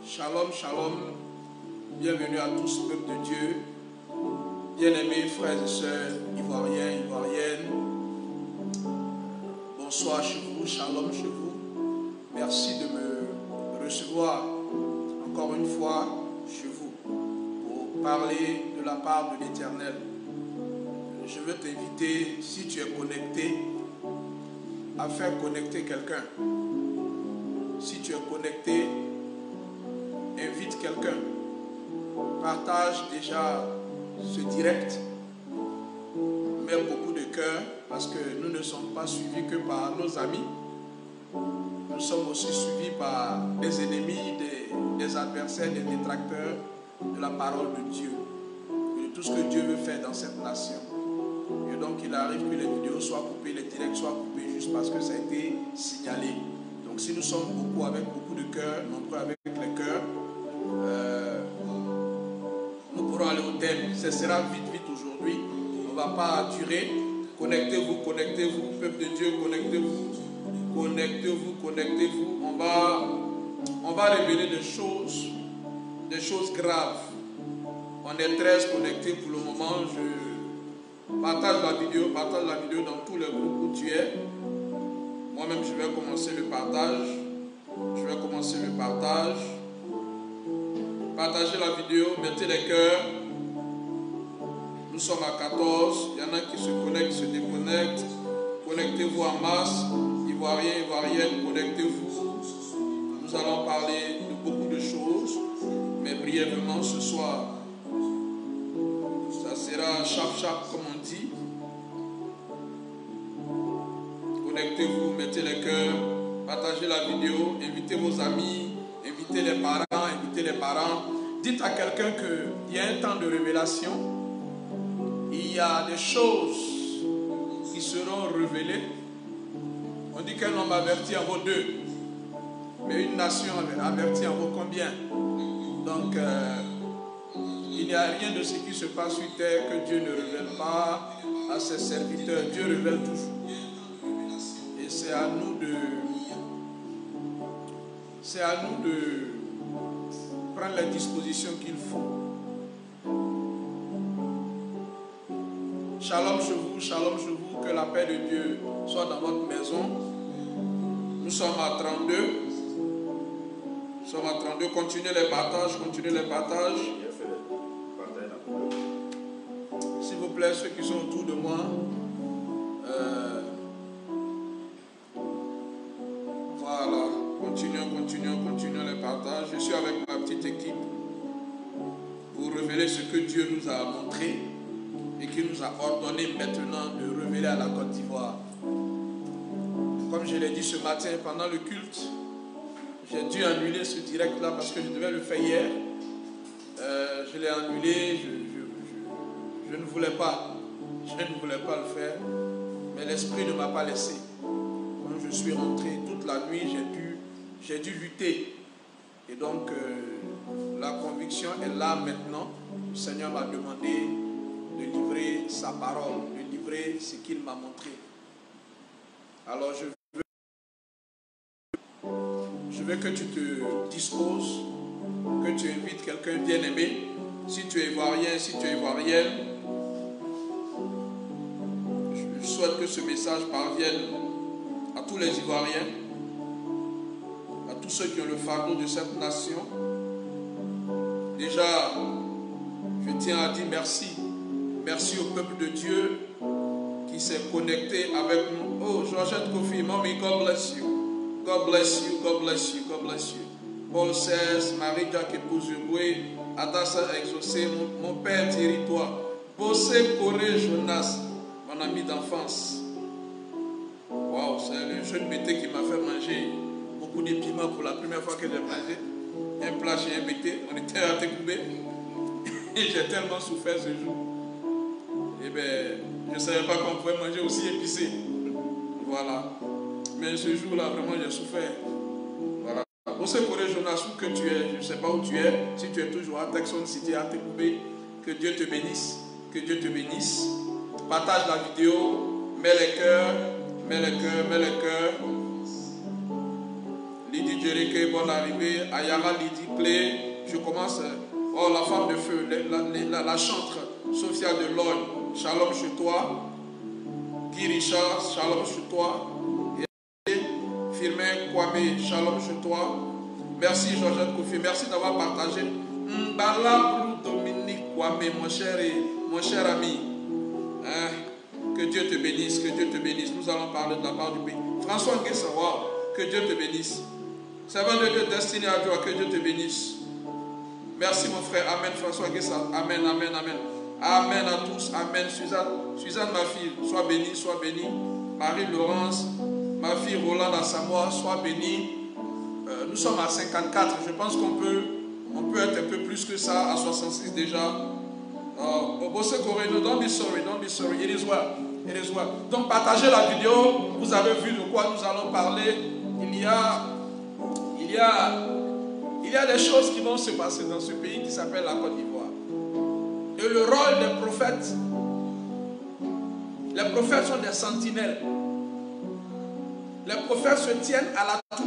Shalom, shalom. Bienvenue à tous, peuple de Dieu. Bien-aimés frères et sœurs, ivoiriens, ivoiriennes. Bonsoir chez vous, shalom chez vous. Merci de me recevoir encore une fois chez vous pour parler de la part de l'Éternel. Je veux t'inviter, si tu es connecté, à faire connecter quelqu'un. Si tu es connecté, invite quelqu'un. Partage déjà ce direct. Mets beaucoup de cœur parce que nous ne sommes pas suivis que par nos amis. Nous sommes aussi suivis par des ennemis, des adversaires, des détracteurs de la parole de Dieu. De tout ce que Dieu veut faire dans cette nation. Et donc il arrive que les vidéos soient coupées, les directs soient coupés juste parce que ça a été signalé. Donc si nous sommes beaucoup avec beaucoup de cœur, nombreux avec les cœurs, nous pourrons aller au thème. Ce sera vite aujourd'hui. On ne va pas durer. Connectez-vous, peuple de Dieu, connectez-vous. On va révéler des choses graves. On est 13 connectés pour le moment. Partage la vidéo dans tous les groupes où tu es. Moi-même, je vais commencer le partage. Partagez la vidéo, mettez les cœurs. Nous sommes à 14. Il y en a qui se connectent, se déconnectent. Connectez-vous en masse. Ivoiriens, ivoiriennes, connectez-vous. Nous allons parler de beaucoup de choses, mais brièvement ce soir. Ça sera chap comme on dit. Connectez-vous, mettez les cœurs, partagez la vidéo, invitez vos amis, invitez les parents. Dites à quelqu'un qu'il y a un temps de révélation. Il y a des choses qui seront révélées. On dit qu'un homme averti en vaut deux. Mais une nation avertie en vaut combien? Donc, il n'y a rien de ce qui se passe sur terre que Dieu ne révèle pas à ses serviteurs. Dieu révèle toujours. Et c'est à nous de prendre les dispositions qu'il faut. Shalom chez vous, que la paix de Dieu soit dans votre maison. Nous sommes à 32. Continuez les partages. S'il vous plaît, ceux qui sont autour de moi, voilà, continuons les partages. Je suis avec ma petite équipe pour révéler ce que Dieu nous a montré et qui nous a ordonné maintenant de révéler à la Côte d'Ivoire. Comme je l'ai dit ce matin pendant le culte, j'ai dû annuler ce direct-là parce que je devais le faire hier. Je l'ai annulé, je ne voulais pas le faire, mais l'esprit ne m'a pas laissé. Quand je suis rentré toute la nuit, j'ai dû lutter. Et donc, la conviction est là maintenant. Le Seigneur m'a demandé de livrer sa parole, de livrer ce qu'il m'a montré. Alors, je veux que tu te disposes, que tu invites quelqu'un bien aimé. Si tu es ivoirien, si tu es ivoirienne, je souhaite que ce message parvienne à tous les Ivoiriens, à tous ceux qui ont le fardeau de cette nation. Déjà, je tiens à dire merci. Merci au peuple de Dieu qui s'est connecté avec nous. Oh, Georgette Kofi, Mommy, God bless you. God bless you, God bless you, God bless you. Paul 16, Marie-Jacques épouse Yoboué, Adassa exaucé, mon père territoire. Bossé Corée Jonas, mon ami d'enfance. Waouh, c'est le jeune bété qui m'a fait manger beaucoup de piments pour la première fois que j'ai mangé. Un plat chez un bété, on était à Tekoubé. Et j'ai tellement souffert ce jour. Eh bien, je ne savais pas qu'on pouvait manger aussi épicé. Voilà. Mais ce jour-là, vraiment, j'ai souffert. Voilà. Pour ce Corée Jonas, où que tu es, je ne sais pas où tu es, si tu es toujours à Texon City, à Tekoubé, que Dieu te bénisse. Que Dieu te bénisse. Partage la vidéo, mets les cœurs. Lydie Djerike, bonne arrivée. Ayara Lydie Play, je commence. Oh, la femme de feu, la chantre, Sophia de Logne, shalom chez toi. Guy Richard, shalom chez toi. Et Firmin Kwame, shalom chez toi. Merci Georgette Koufi, merci d'avoir partagé. Mbala Dominique Kwame, mon cher ami. Que Dieu te bénisse, que Dieu te bénisse. Nous allons parler de la part du pays. François Nguessawa, que Dieu te bénisse. Servant de Dieu, destiné à Dieu, que Dieu te bénisse. Merci mon frère, amen. François Nguessawa, amen, amen, amen. Amen à tous, amen. Suzanne, ma fille, sois bénie, sois bénie. Marie-Laurence, ma fille Roland à Samoa, sois bénie. Nous sommes à 54, je pense qu'on peut être un peu plus que ça, à 66 déjà. Don't be sorry, it is well. Donc partagez la vidéo, vous avez vu de quoi nous allons parler. Il y a des choses qui vont se passer dans ce pays qui s'appelle la Côte d'Ivoire. Et le rôle des prophètes, les prophètes sont des sentinelles. Les prophètes se tiennent à la tour.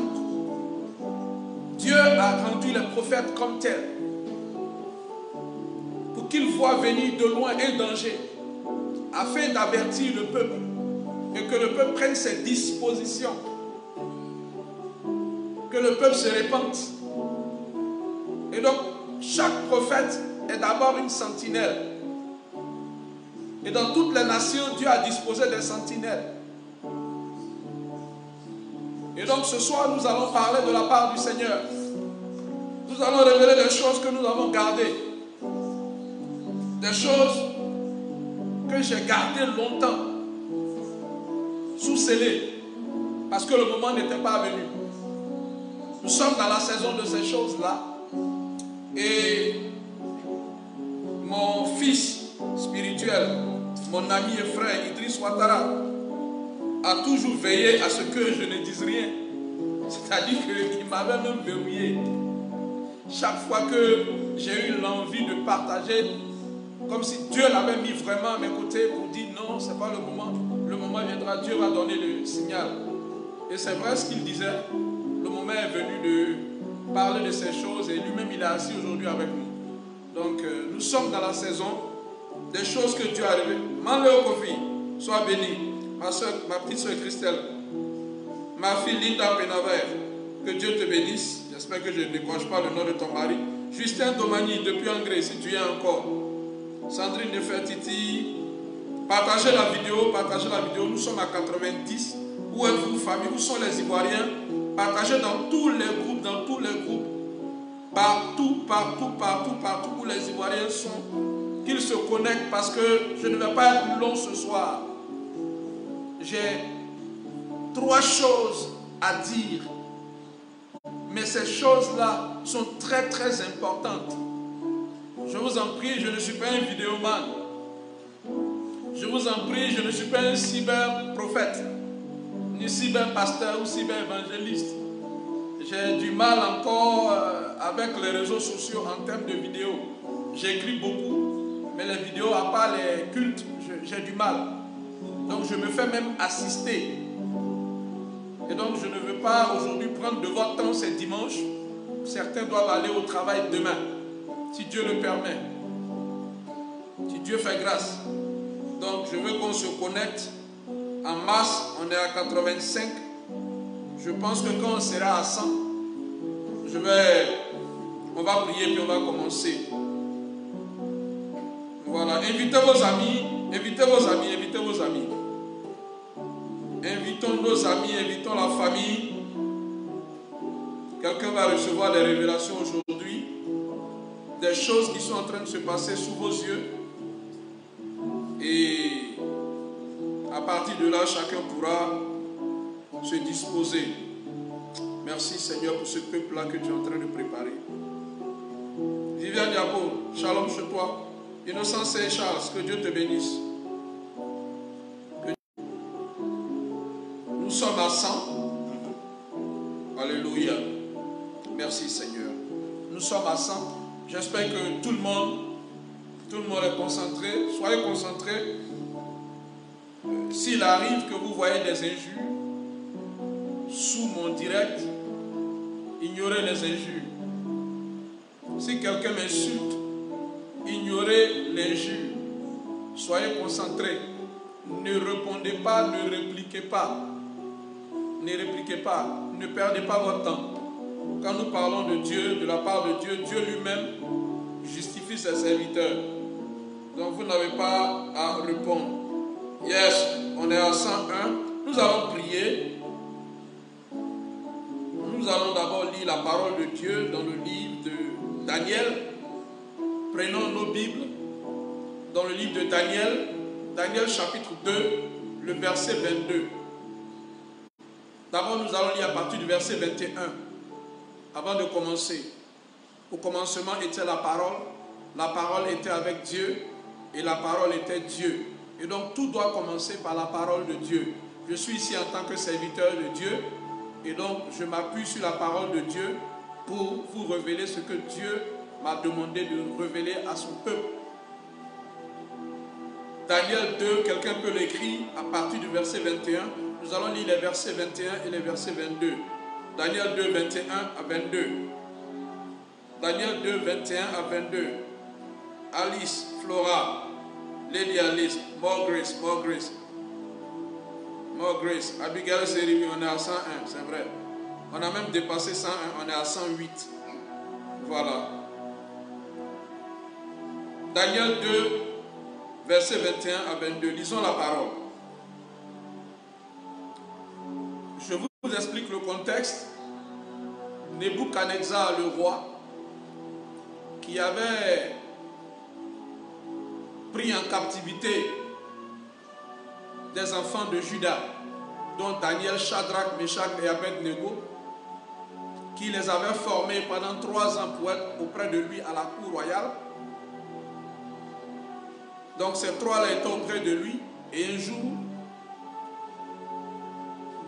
Dieu a rendu les prophètes comme tels pour qu'ils voient venir de loin un danger afin d'avertir le peuple et que le peuple prenne ses dispositions, que le peuple se répande. Et donc chaque prophète est d'abord une sentinelle. Et dans toutes les nations, Dieu a disposé des sentinelles. Et donc ce soir, nous allons parler de la part du Seigneur. Nous allons révéler des choses que nous avons gardées. Des choses que j'ai gardées longtemps, sous scellées, parce que le moment n'était pas venu. Nous sommes dans la saison de ces choses-là. Et mon fils spirituel, mon ami et frère Idriss Ouattara, a toujours veillé à ce que je ne dise rien. C'est-à-dire qu'il m'avait même verrouillé. Chaque fois que j'ai eu l'envie de partager, comme si Dieu l'avait mis vraiment à mes côtés pour dire non, ce n'est pas le moment. Le moment viendra, Dieu va donner le signal. Et c'est vrai ce qu'il disait. Le moment est venu de parler de ces choses et lui-même il est assis aujourd'hui avec nous. Donc nous sommes dans la saison des choses que Dieu a révélées. Manleo Kofi, sois béni. Ma petite soeur Christelle, ma fille Linda Penaver, que Dieu te bénisse. J'espère que je ne décroche pas le nom de ton mari. Justin Domani, depuis Angré, si tu es encore. Sandrine Nefertiti, partagez la vidéo, nous sommes à 90. Où êtes-vous, famille? Où sont les Ivoiriens? Partagez dans tous les groupes, partout où les Ivoiriens sont, qu'ils se connectent, parce que je ne vais pas être long ce soir. J'ai 3 choses à dire, mais ces choses-là sont très très importantes. Je vous en prie, je ne suis pas un vidéoman. Je vous en prie, je ne suis pas un cyber-prophète, ni cyber-pasteur ou cyber-évangéliste. J'ai du mal encore avec les réseaux sociaux en termes de vidéos. J'écris beaucoup, mais les vidéos, à part les cultes, j'ai du mal. Donc je me fais même assister. Et donc je ne veux pas aujourd'hui prendre de votre temps, c'est dimanche. Certains doivent aller au travail demain, si Dieu le permet. Si Dieu fait grâce. Donc je veux qu'on se connecte. En masse, on est à 85. Je pense que quand on sera à 100, on va prier puis on va commencer. Voilà, invitez vos amis. Invitons nos amis, invitons la famille. Quelqu'un va recevoir des révélations aujourd'hui, des choses qui sont en train de se passer sous vos yeux. Et à partir de là, chacun pourra se disposer. Merci Seigneur pour ce peuple-là que tu es en train de préparer. Viviane Diabo, shalom chez toi. Innocence et Charles, que Dieu te bénisse. Nous sommes à 100. Alléluia. Merci Seigneur. Nous sommes à 100. J'espère que tout le monde est concentré. Soyez concentrés. S'il arrive que vous voyez des injures sous mon direct, ignorez les injures. Si quelqu'un m'insulte, ignorez l'injure. Soyez concentrés. Ne répondez pas, ne répliquez pas. Ne répliquez pas. Ne perdez pas votre temps. Quand nous parlons de Dieu, de la part de Dieu, Dieu lui-même justifie ses serviteurs. Donc vous n'avez pas à répondre. Yes, on est à 101. Nous allons prier. Nous allons d'abord lire la parole de Dieu dans le livre de Daniel. Prenons nos Bibles. Dans le livre de Daniel, Daniel chapitre 2, le verset 22. D'abord, nous allons lire à partir du verset 21. Avant de commencer. Au commencement était la parole était avec Dieu, et la parole était Dieu. Et donc, tout doit commencer par la parole de Dieu. Je suis ici en tant que serviteur de Dieu, et donc, je m'appuie sur la parole de Dieu pour vous révéler ce que Dieu m'a demandé de révéler à son peuple. Daniel 2, quelqu'un peut l'écrire à partir du verset 21. Nous allons lire les versets 21 et les versets 22. Daniel 2, 21 à 22. Daniel 2, 21 à 22. Alice, Flora, Lady Alice, more grace, more grace. More grace. Abigail Zerimi, on est à 101, c'est vrai. On a même dépassé 101, on est à 108. Voilà. Daniel 2, versets 21 à 22. Lisons la parole. Je vous explique le contexte. Nebuchadnezzar, le roi, qui avait pris en captivité des enfants de Juda, dont Daniel, Shadrach, Meshach et Abednego, qui les avait formés pendant 3 ans pour être auprès de lui à la cour royale. Donc ces 3-là étaient auprès de lui, et un jour,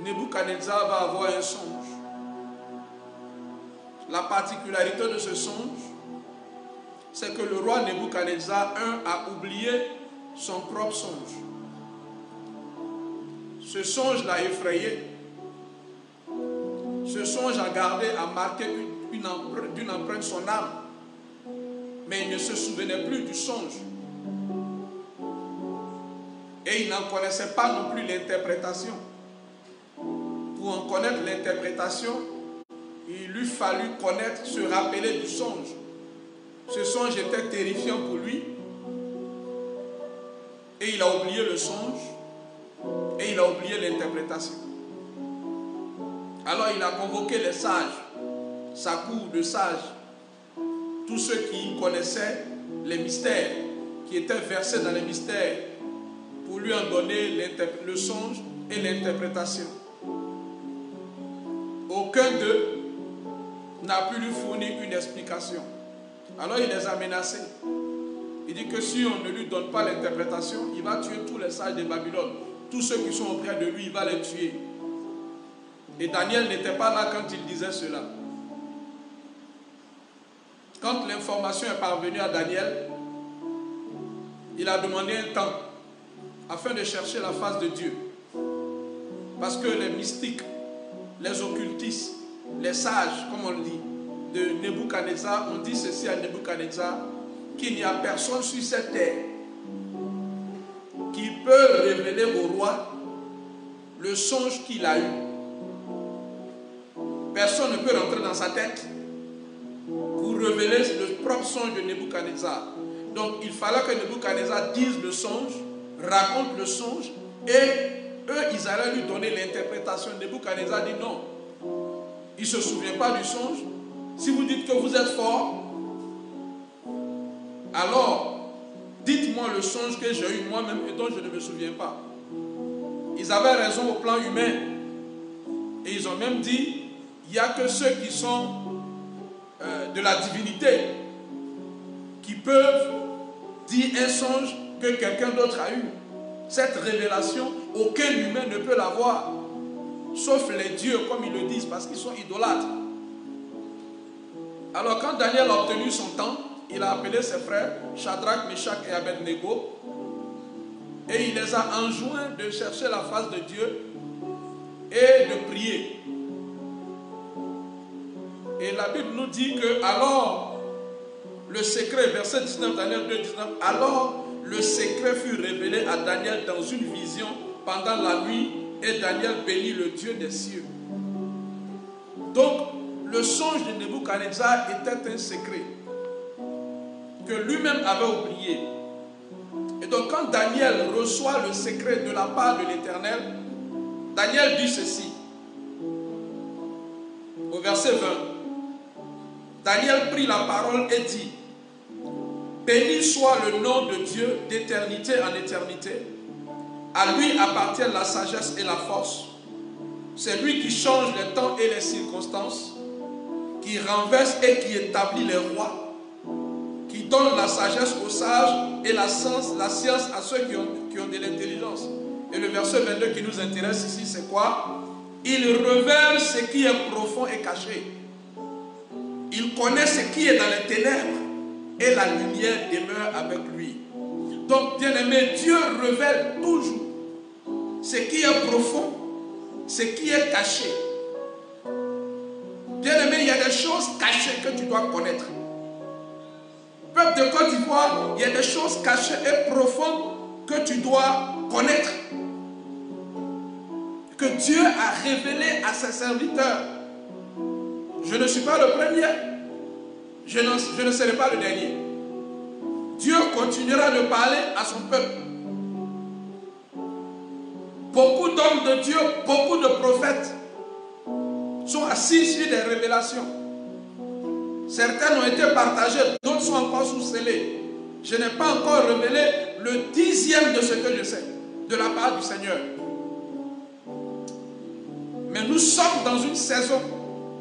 Nebuchadnezzar va avoir un songe. La particularité de ce songe, c'est que le roi Nebuchadnezzar, a oublié son propre songe. Ce songe l'a effrayé. Ce songe a gardé, a marqué d'une empreinte son âme. Mais il ne se souvenait plus du songe. Et il n'en connaissait pas non plus l'interprétation. Pour en connaître l'interprétation, il lui fallut connaître, se rappeler du songe. Ce songe était terrifiant pour lui. Et il a oublié le songe. Et il a oublié l'interprétation. Alors il a convoqué les sages, sa cour de sages, tous ceux qui connaissaient les mystères, qui étaient versés dans les mystères, pour lui en donner le songe et l'interprétation. Aucun d'eux n'a pu lui fournir une explication. Alors il les a menacés. Il dit que si on ne lui donne pas l'interprétation, il va tuer tous les sages de Babylone. Tous ceux qui sont auprès de lui, il va les tuer. Et Daniel n'était pas là quand il disait cela. Quand l'information est parvenue à Daniel, il a demandé un temps afin de chercher la face de Dieu. Parce que les mystiques, les occultistes, les sages, comme on le dit, de Nebuchadnezzar, on dit ceci à Nebuchadnezzar, qu'il n'y a personne sur cette terre qui peut révéler au roi le songe qu'il a eu. Personne ne peut rentrer dans sa tête pour révéler le propre songe de Nebuchadnezzar. Donc il fallait que Nebuchadnezzar dise le songe, raconte le songe, et eux, ils allaient lui donner l'interprétation. Nebuchadnezzar dit non. Il ne se souvient pas du songe. Si vous dites que vous êtes fort, alors dites-moi le songe que j'ai eu moi-même et dont je ne me souviens pas. Ils avaient raison au plan humain. Et ils ont même dit, il n'y a que ceux qui sont de la divinité qui peuvent dire un songe que quelqu'un d'autre a eu. Cette révélation, aucun humain ne peut l'avoir, sauf les dieux, comme ils le disent, parce qu'ils sont idolâtres. Alors quand Daniel a obtenu son temps, il a appelé ses frères, Shadrach, Meshach et Abednego, et il les a enjoints de chercher la face de Dieu et de prier. Et la Bible nous dit que alors, le secret, verset 19, Daniel 2, 19, alors le secret fut révélé à Daniel dans une vision pendant la nuit et Daniel bénit le Dieu des cieux. Donc, le songe de Nebuchadnezzar était un secret que lui-même avait oublié. Et donc, quand Daniel reçoit le secret de la part de l'Éternel, Daniel dit ceci, au verset 20. Daniel prit la parole et dit, béni soit le nom de Dieu d'éternité en éternité. À lui appartiennent la sagesse et la force. C'est lui qui change les temps et les circonstances, qui renverse et qui établit les rois, qui donne la sagesse aux sages et la science à ceux qui ont de l'intelligence. Et le verset 22 qui nous intéresse ici, c'est quoi? Il révèle ce qui est profond et caché. Il connaît ce qui est dans les ténèbres et la lumière demeure avec lui. Donc, bien-aimé, Dieu révèle toujours ce qui est profond, ce qui est caché. Bien-aimé, il y a des choses cachées que tu dois connaître. Peuple de Côte d'Ivoire, il y a des choses cachées et profondes que tu dois connaître. Que Dieu a révélé à ses serviteurs. Je ne suis pas le premier. Je ne serai pas le dernier. Dieu continuera de parler à son peuple. Beaucoup d'hommes de Dieu, beaucoup de prophètes sont assis sur des révélations. Certaines ont été partagées, d'autres sont encore sous scellés. Je n'ai pas encore révélé le 10e de ce que je sais de la part du Seigneur. Mais nous sommes dans une saison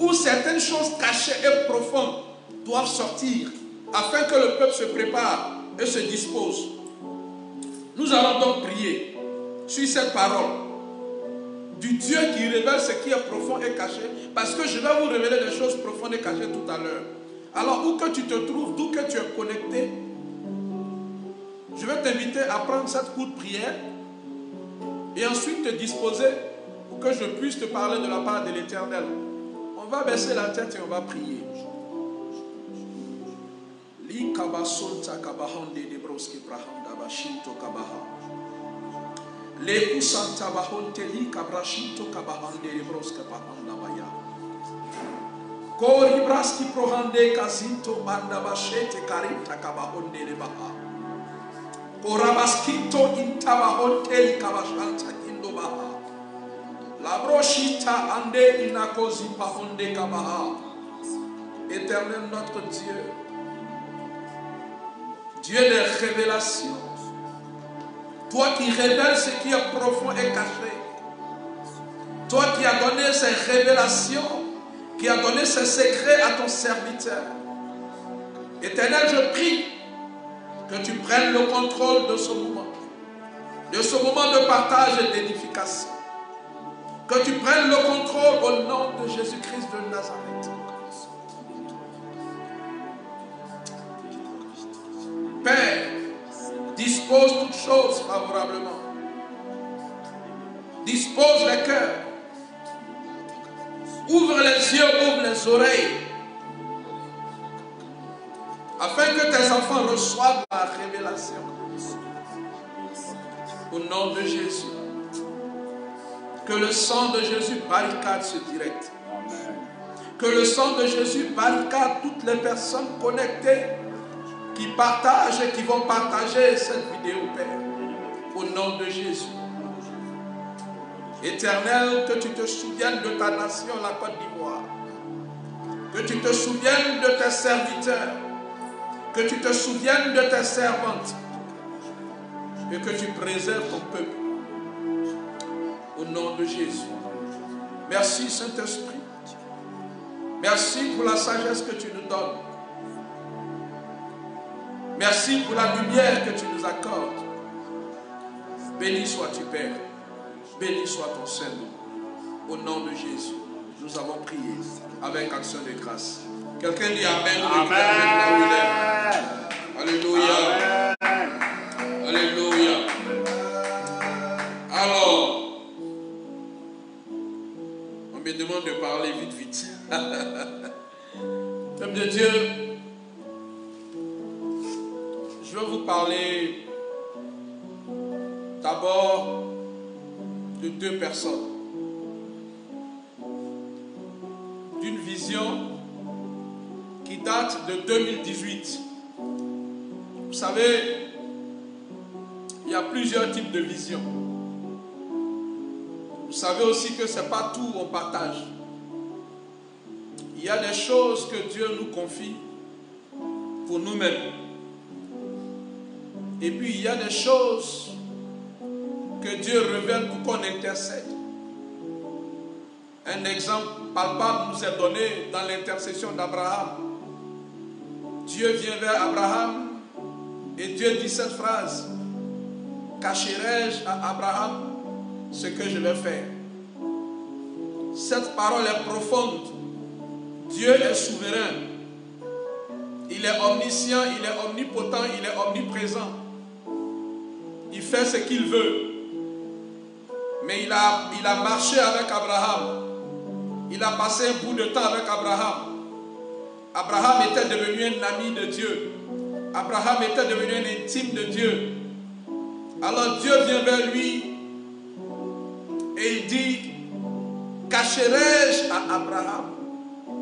où certaines choses cachées et profondes doivent sortir afin que le peuple se prépare et se dispose. Nous allons donc prier sur cette parole du Dieu qui révèle ce qui est profond et caché, parce que je vais vous révéler des choses profondes et cachées tout à l'heure. Alors, où que tu te trouves, d'où que tu es connecté, je vais t'inviter à prendre cette courte prière et ensuite te disposer pour que je puisse te parler de la part de l'Éternel. On va baisser la tête et on va prier. Koribraski prohande kazinto banda bashete karinta kabahonde lebaha. Korabaskito intabahonte kabashanta indobaha. Labroshita ande inakozi pahonde kabaha. Éternel notre Dieu, Dieu des révélations, toi qui révèles ce qui est profond et caché, toi qui as donné ces révélations, qui a donné ses secrets à ton serviteur. Éternel, je prie que tu prennes le contrôle de ce moment de partage et d'édification. Que tu prennes le contrôle au nom de Jésus-Christ de Nazareth. Père, dispose toutes choses favorablement. Dispose les cœurs. Ouvre les yeux, ouvre les oreilles, afin que tes enfants reçoivent la révélation. Au nom de Jésus. Que le sang de Jésus barricade ce direct. Que le sang de Jésus barricade toutes les personnes connectées qui partagent et qui vont partager cette vidéo, Père. Au nom de Jésus. Éternel, que tu te souviennes de ta nation, la Côte d'Ivoire. Que tu te souviennes de tes serviteurs. Que tu te souviennes de tes servantes. Et que tu préserves ton peuple. Au nom de Jésus. Merci Saint-Esprit. Merci pour la sagesse que tu nous donnes. Merci pour la lumière que tu nous accordes. Béni sois-tu, Père. Béni soit ton Saint-Nom. Au nom de Jésus, nous avons prié avec action de grâce. Quelqu'un dit Amen. Amen. Alléluia. Amen. Alléluia. Alors, on me demande de parler vite. Peuple de Dieu, je vais vous parler d'abord de deux personnes. D'une vision qui date de 2018. Vous savez, il y a plusieurs types de visions. Vous savez aussi que ce n'est pas tout on partage. Il y a des choses que Dieu nous confie pour nous-mêmes. Et puis il y a des choses que Dieu révèle pour qu'on intercède. Un exemple palpable nous est donné dans l'intercession d'Abraham. Dieu vient vers Abraham et Dieu dit cette phrase: cacherai-je à Abraham ce que je vais faire? Cette parole est profonde. Dieu est souverain. Il est omniscient, il est omnipotent, il est omniprésent. Il fait ce qu'il veut. Mais il a marché avec Abraham. Il a passé un bout de temps avec Abraham. Abraham était devenu un ami de Dieu. Abraham était devenu un intime de Dieu. Alors Dieu vient vers lui et il dit: cacherai-je à Abraham?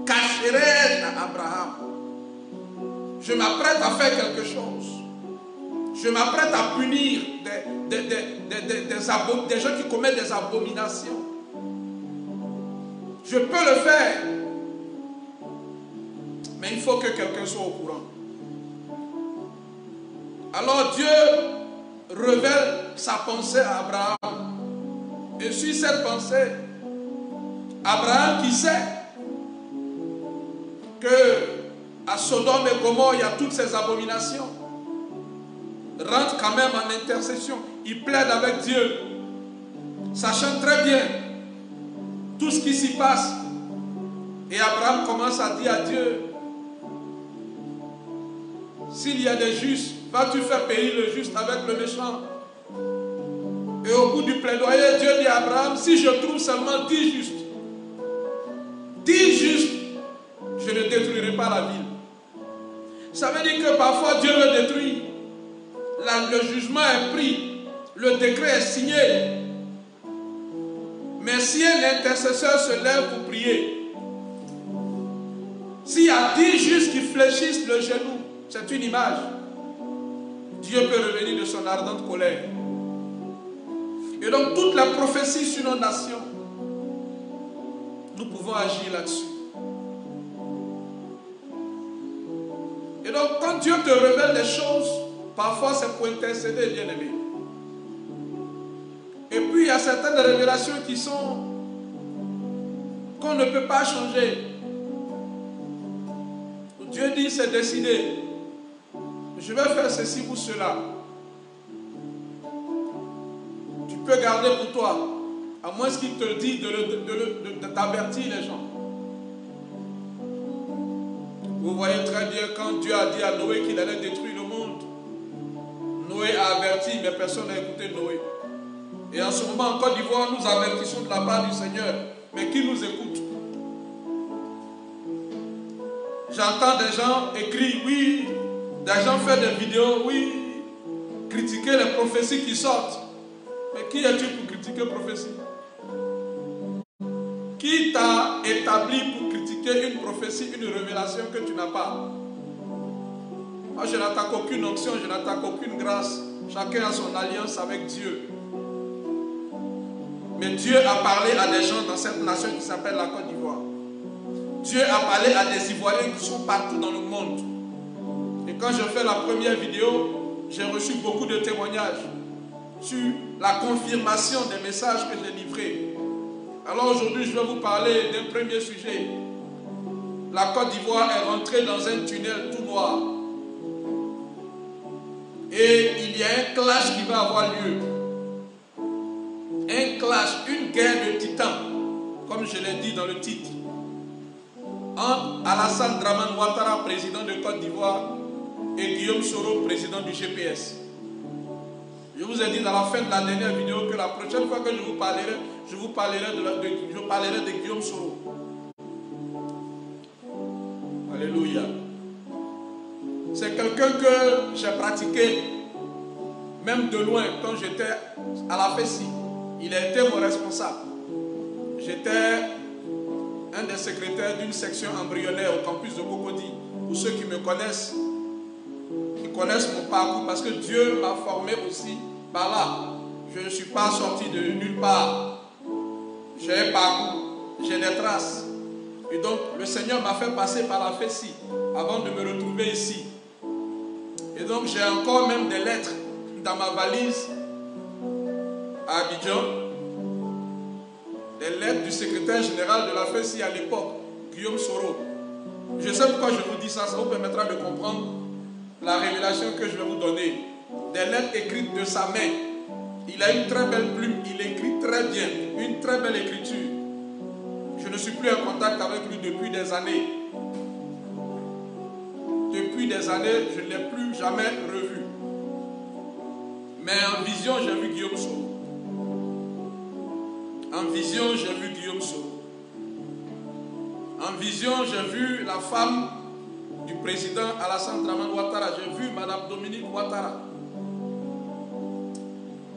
Cacherai-je à Abraham? Je m'apprête à faire quelque chose. Je m'apprête à punir des gens qui commettent des abominations. Je peux le faire. Mais il faut que quelqu'un soit au courant. Alors Dieu révèle sa pensée à Abraham. Et sur cette pensée, Abraham qui sait que à Sodome et Gomorrhe il y a toutes ces abominations, rentre quand même en intercession. Il plaide avec Dieu, sachant très bien tout ce qui s'y passe. Et Abraham commence à dire à Dieu: s'il y a des justes, vas-tu faire payer le juste avec le méchant? Et au bout du plaidoyer, Dieu dit à Abraham: si je trouve seulement 10 justes, 10 justes, je ne détruirai pas la ville. Ça veut dire que parfois Dieu veut détruire. Le jugement est pris, le décret est signé. Mais si un intercesseur se lève pour prier, s'il y a 10 justes qui fléchissent le genou, c'est une image. Dieu peut revenir de son ardente colère. Et donc toute la prophétie sur nos nations, nous pouvons agir là-dessus. Et donc quand Dieu te révèle des choses, parfois c'est pour intercéder, bien-aimé. Et puis il y a certaines révélations qui sont qu'on ne peut pas changer. Dieu dit: c'est décidé. Je vais faire ceci ou cela. Tu peux garder pour toi, à moins qu'il te dise de t'avertir les gens. Vous voyez très bien quand Dieu a dit à Noé qu'il allait détruire le monde. Noé a averti, mais personne n'a écouté Noé. Et en ce moment, en Côte d'Ivoire, nous avertissons de la part du Seigneur. Mais qui nous écoute? J'entends des gens écrire, oui, des gens faire des vidéos, oui, critiquer les prophéties qui sortent. Mais qui es-tu pour critiquer les prophéties? Qui t'a établi pour critiquer une prophétie, une révélation que tu n'as pas? Moi, je n'attaque aucune onction, je n'attaque aucune grâce. Chacun a son alliance avec Dieu. Mais Dieu a parlé à des gens dans cette nation qui s'appelle la Côte d'Ivoire. Dieu a parlé à des Ivoiriens qui sont partout dans le monde. Et quand je fais la première vidéo, j'ai reçu beaucoup de témoignages sur la confirmation des messages que j'ai livrés. Alors aujourd'hui, je vais vous parler d'un premier sujet. La Côte d'Ivoire est rentrée dans un tunnel tout noir. Et il y a un clash qui va avoir lieu. Un clash, une guerre de titans, comme je l'ai dit dans le titre, entre Alassane Dramane Ouattara, président de Côte d'Ivoire, et Guillaume Soro, président du GPS. Je vous ai dit dans la fin de la dernière vidéo que la prochaine fois que je vous parlerai de Guillaume Soro. Alléluia. C'est quelqu'un que j'ai pratiqué, même de loin, quand j'étais à la FESI. Il a été mon responsable. J'étais un des secrétaires d'une section embryonnaire au campus de Cocody. Pour ceux qui me connaissent, qui connaissent mon parcours, parce que Dieu m'a formé aussi par là. Je ne suis pas sorti de nulle part. J'ai un parcours, j'ai des traces. Et donc, le Seigneur m'a fait passer par la FESI avant de me retrouver ici. Et donc, j'ai encore même des lettres dans ma valise à Abidjan. Des lettres du secrétaire général de la FESI à l'époque, Guillaume Soro. Je sais pourquoi je vous dis ça, ça vous permettra de comprendre la révélation que je vais vous donner. Des lettres écrites de sa main. Il a une très belle plume, il écrit très bien, une très belle écriture. Je ne suis plus en contact avec lui depuis des années. Depuis des années, je ne l'ai plus jamais revu. Mais en vision, j'ai vu Guillaume Soro. En vision, j'ai vu Guillaume Soro. En vision, j'ai vu la femme du président Alassane Dramane Ouattara. J'ai vu Madame Dominique Ouattara.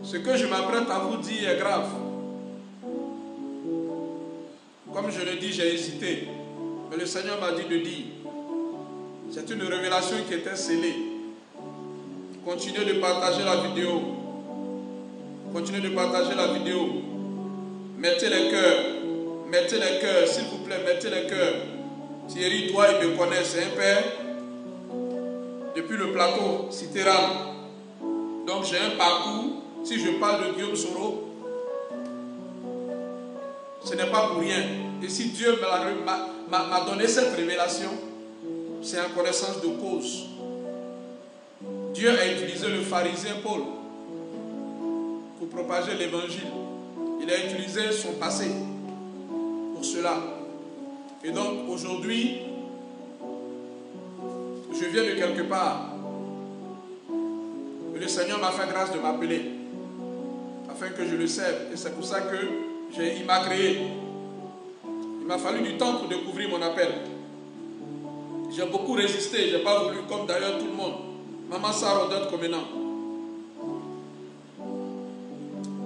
Ce que je m'apprête à vous dire est grave. Comme je le dis, j'ai hésité. Mais le Seigneur m'a dit de dire. C'est une révélation qui était scellée. Continuez de partager la vidéo. Continuez de partager la vidéo. Mettez les cœurs, s'il vous plaît, mettez les cœurs. Thierry, toi, il me connaît, c'est un père. Depuis le plateau, Citéral. Donc j'ai un parcours. Si je parle de Guillaume Soro, ce n'est pas pour rien. Et si Dieu m'a donné cette révélation, c'est en connaissance de cause. Dieu a utilisé le pharisien Paul pour propager l'évangile. Il a utilisé son passé pour cela. Et donc aujourd'hui, je viens de quelque part. Et le Seigneur m'a fait grâce de m'appeler afin que je le serve. Et c'est pour ça qu'il m'a créé. Il m'a fallu du temps pour découvrir mon appel. J'ai beaucoup résisté. Je n'ai pas voulu, comme d'ailleurs tout le monde. Maman Sarah Odette Comenant.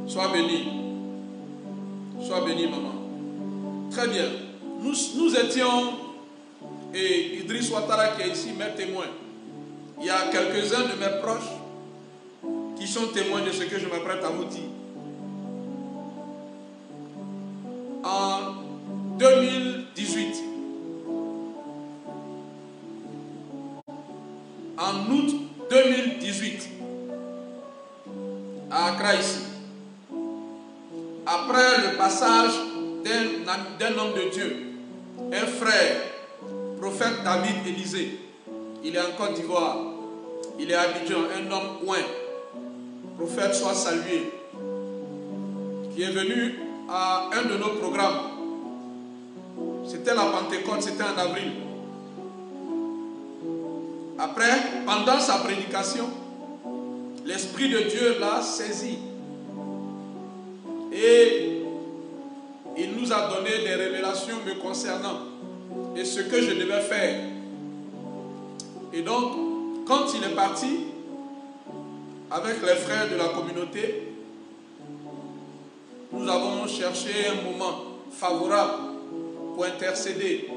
Sois béni. Sois béni, maman. Très bien. Nous étions, et Idriss Ouattara qui est ici, mes témoins. Il y a quelques-uns de mes proches qui sont témoins de ce que je m'apprête à vous dire. En 2018, en août 2018, à Accra ici, après le passage d'un homme de Dieu, un frère, prophète David Élysée, il est en Côte d'Ivoire, il est à Abidjan, un homme oint, prophète soit salué, qui est venu à un de nos programmes. C'était la Pentecôte, c'était en avril. Après, pendant sa prédication, l'Esprit de Dieu l'a saisi. Et il nous a donné des révélations me concernant et ce que je devais faire. Et donc, quand il est parti avec les frères de la communauté, nous avons cherché un moment favorable pour intercéder.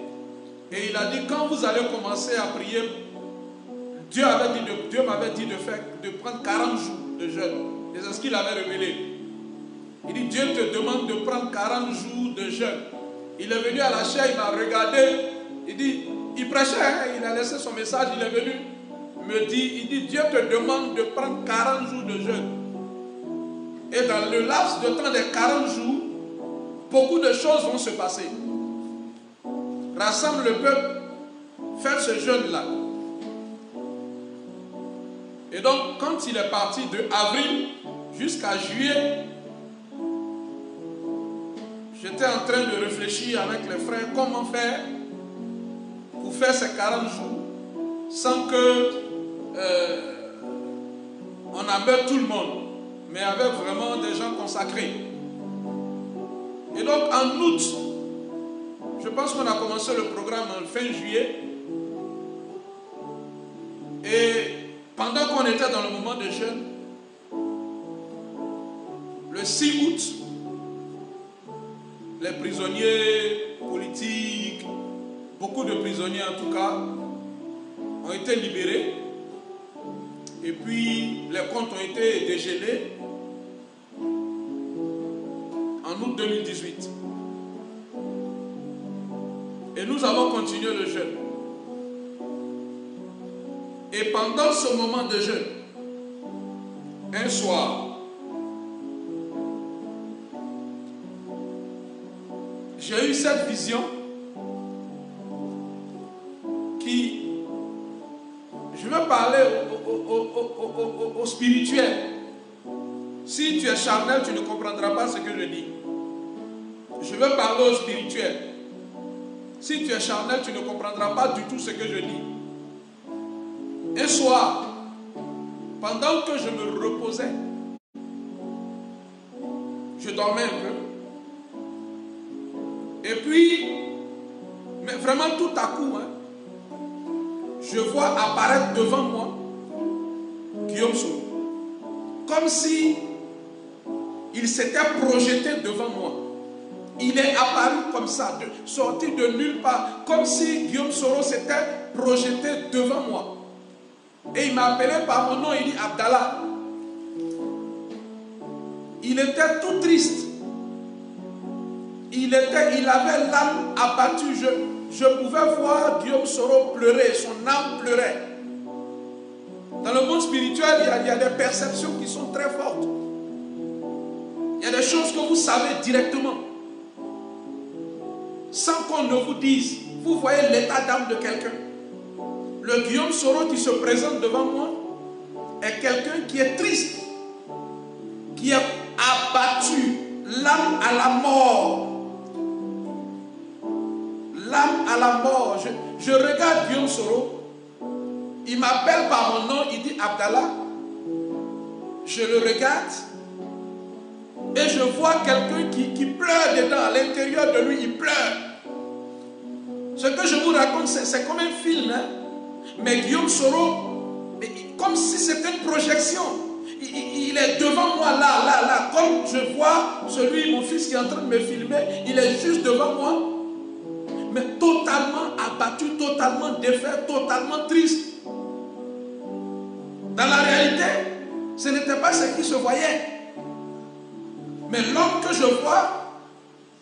Et il a dit, quand vous allez commencer à prier, Dieu m'avait dit de prendre 40 jours de jeûne. Et c'est ce qu'il avait révélé. Il dit, Dieu te demande de prendre 40 jours de jeûne. Il est venu à la chaire, il m'a regardé. Il dit, il prêchait, il a laissé son message, il est venu me dire, il dit, Dieu te demande de prendre 40 jours de jeûne. Et dans le laps de temps des 40 jours, beaucoup de choses vont se passer. Rassemble le peuple, faites ce jeûne-là. Et donc, quand il est parti de avril jusqu'à juillet, j'étais en train de réfléchir avec les frères comment faire pour faire ces 40 jours sans que on embête tout le monde, mais avec vraiment des gens consacrés. Et donc en août, je pense qu'on a commencé le programme en fin juillet. pendant qu'on était dans le moment de jeûne, le 6 août, les prisonniers politiques, beaucoup de prisonniers en tout cas, ont été libérés. Et puis les comptes ont été dégelés en août 2018. Et nous avons continué le jeûne. Et pendant ce moment de jeûne, un soir, j'ai eu cette vision qui, je veux parler au spirituel. Si tu es charnel, tu ne comprendras pas ce que je dis. Je veux parler au spirituel. Si tu es charnel, tu ne comprendras pas du tout ce que je dis. Un soir, pendant que je me reposais, je dormais un peu. Et puis, mais vraiment tout à coup, je vois apparaître devant moi Guillaume Soro. Comme si il s'était projeté devant moi. Il est apparu comme ça, sorti de nulle part, comme si Guillaume Soro s'était projeté devant moi. Et il m'a appelé par mon nom, il dit Abdallah. Il était tout triste. Il avait l'âme abattue. Je pouvais voir Guillaume Soro pleurer, son âme pleurait. Dans le monde spirituel, il y a des perceptions qui sont très fortes. Il y a des choses que vous savez directement. Sans qu'on ne vous dise. Vous voyez l'état d'âme de quelqu'un. Le Guillaume Soro qui se présente devant moi est quelqu'un qui est triste, qui est abattu, l'âme à la mort. L'âme à la mort. Je regarde Guillaume Soro, il m'appelle par mon nom, il dit Abdallah. Je le regarde et je vois quelqu'un qui pleure dedans, à l'intérieur de lui, il pleure. Ce que je vous raconte, c'est comme un film, hein? Mais Guillaume Soro, comme si c'était une projection. Il est devant moi, là. Comme je vois mon fils qui est en train de me filmer, il est juste devant moi. Mais totalement abattu, totalement défait, totalement triste. Dans la réalité, ce n'était pas ce qui se voyait. Mais l'homme que je vois,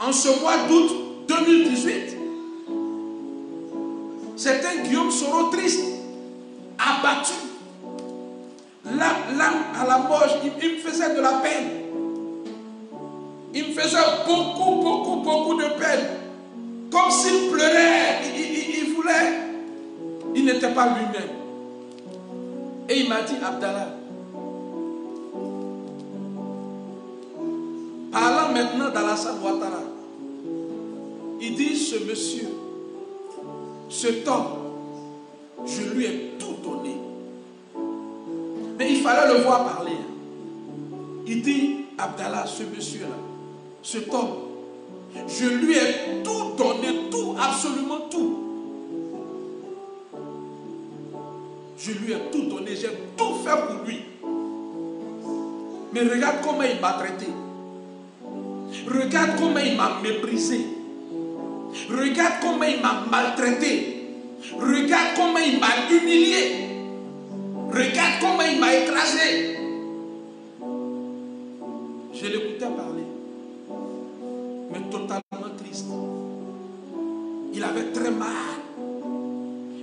en ce mois d'août 2018, c'est un Guillaume Soro triste, abattu, l'âme à la mort. Il me faisait de la peine. Il me faisait beaucoup de peine. Comme s'il pleurait, il voulait. Il n'était pas lui-même. Et il m'a dit, Abdallah, parlant maintenant d'Alassane Ouattara, il dit, ce monsieur, cet homme, je lui ai tout donné. Mais il fallait le voir parler. Il dit, Abdallah, ce monsieur-là, cet homme, je lui ai tout donné, tout, absolument tout. Je lui ai tout donné, j'ai tout fait pour lui. Mais regarde comment il m'a traité. Regarde comment il m'a méprisé. Regarde comment il m'a maltraité. Regarde comment il m'a humilié. Regarde comment il m'a écrasé. Je l'écoutais parler. Mais totalement triste. Il avait très mal.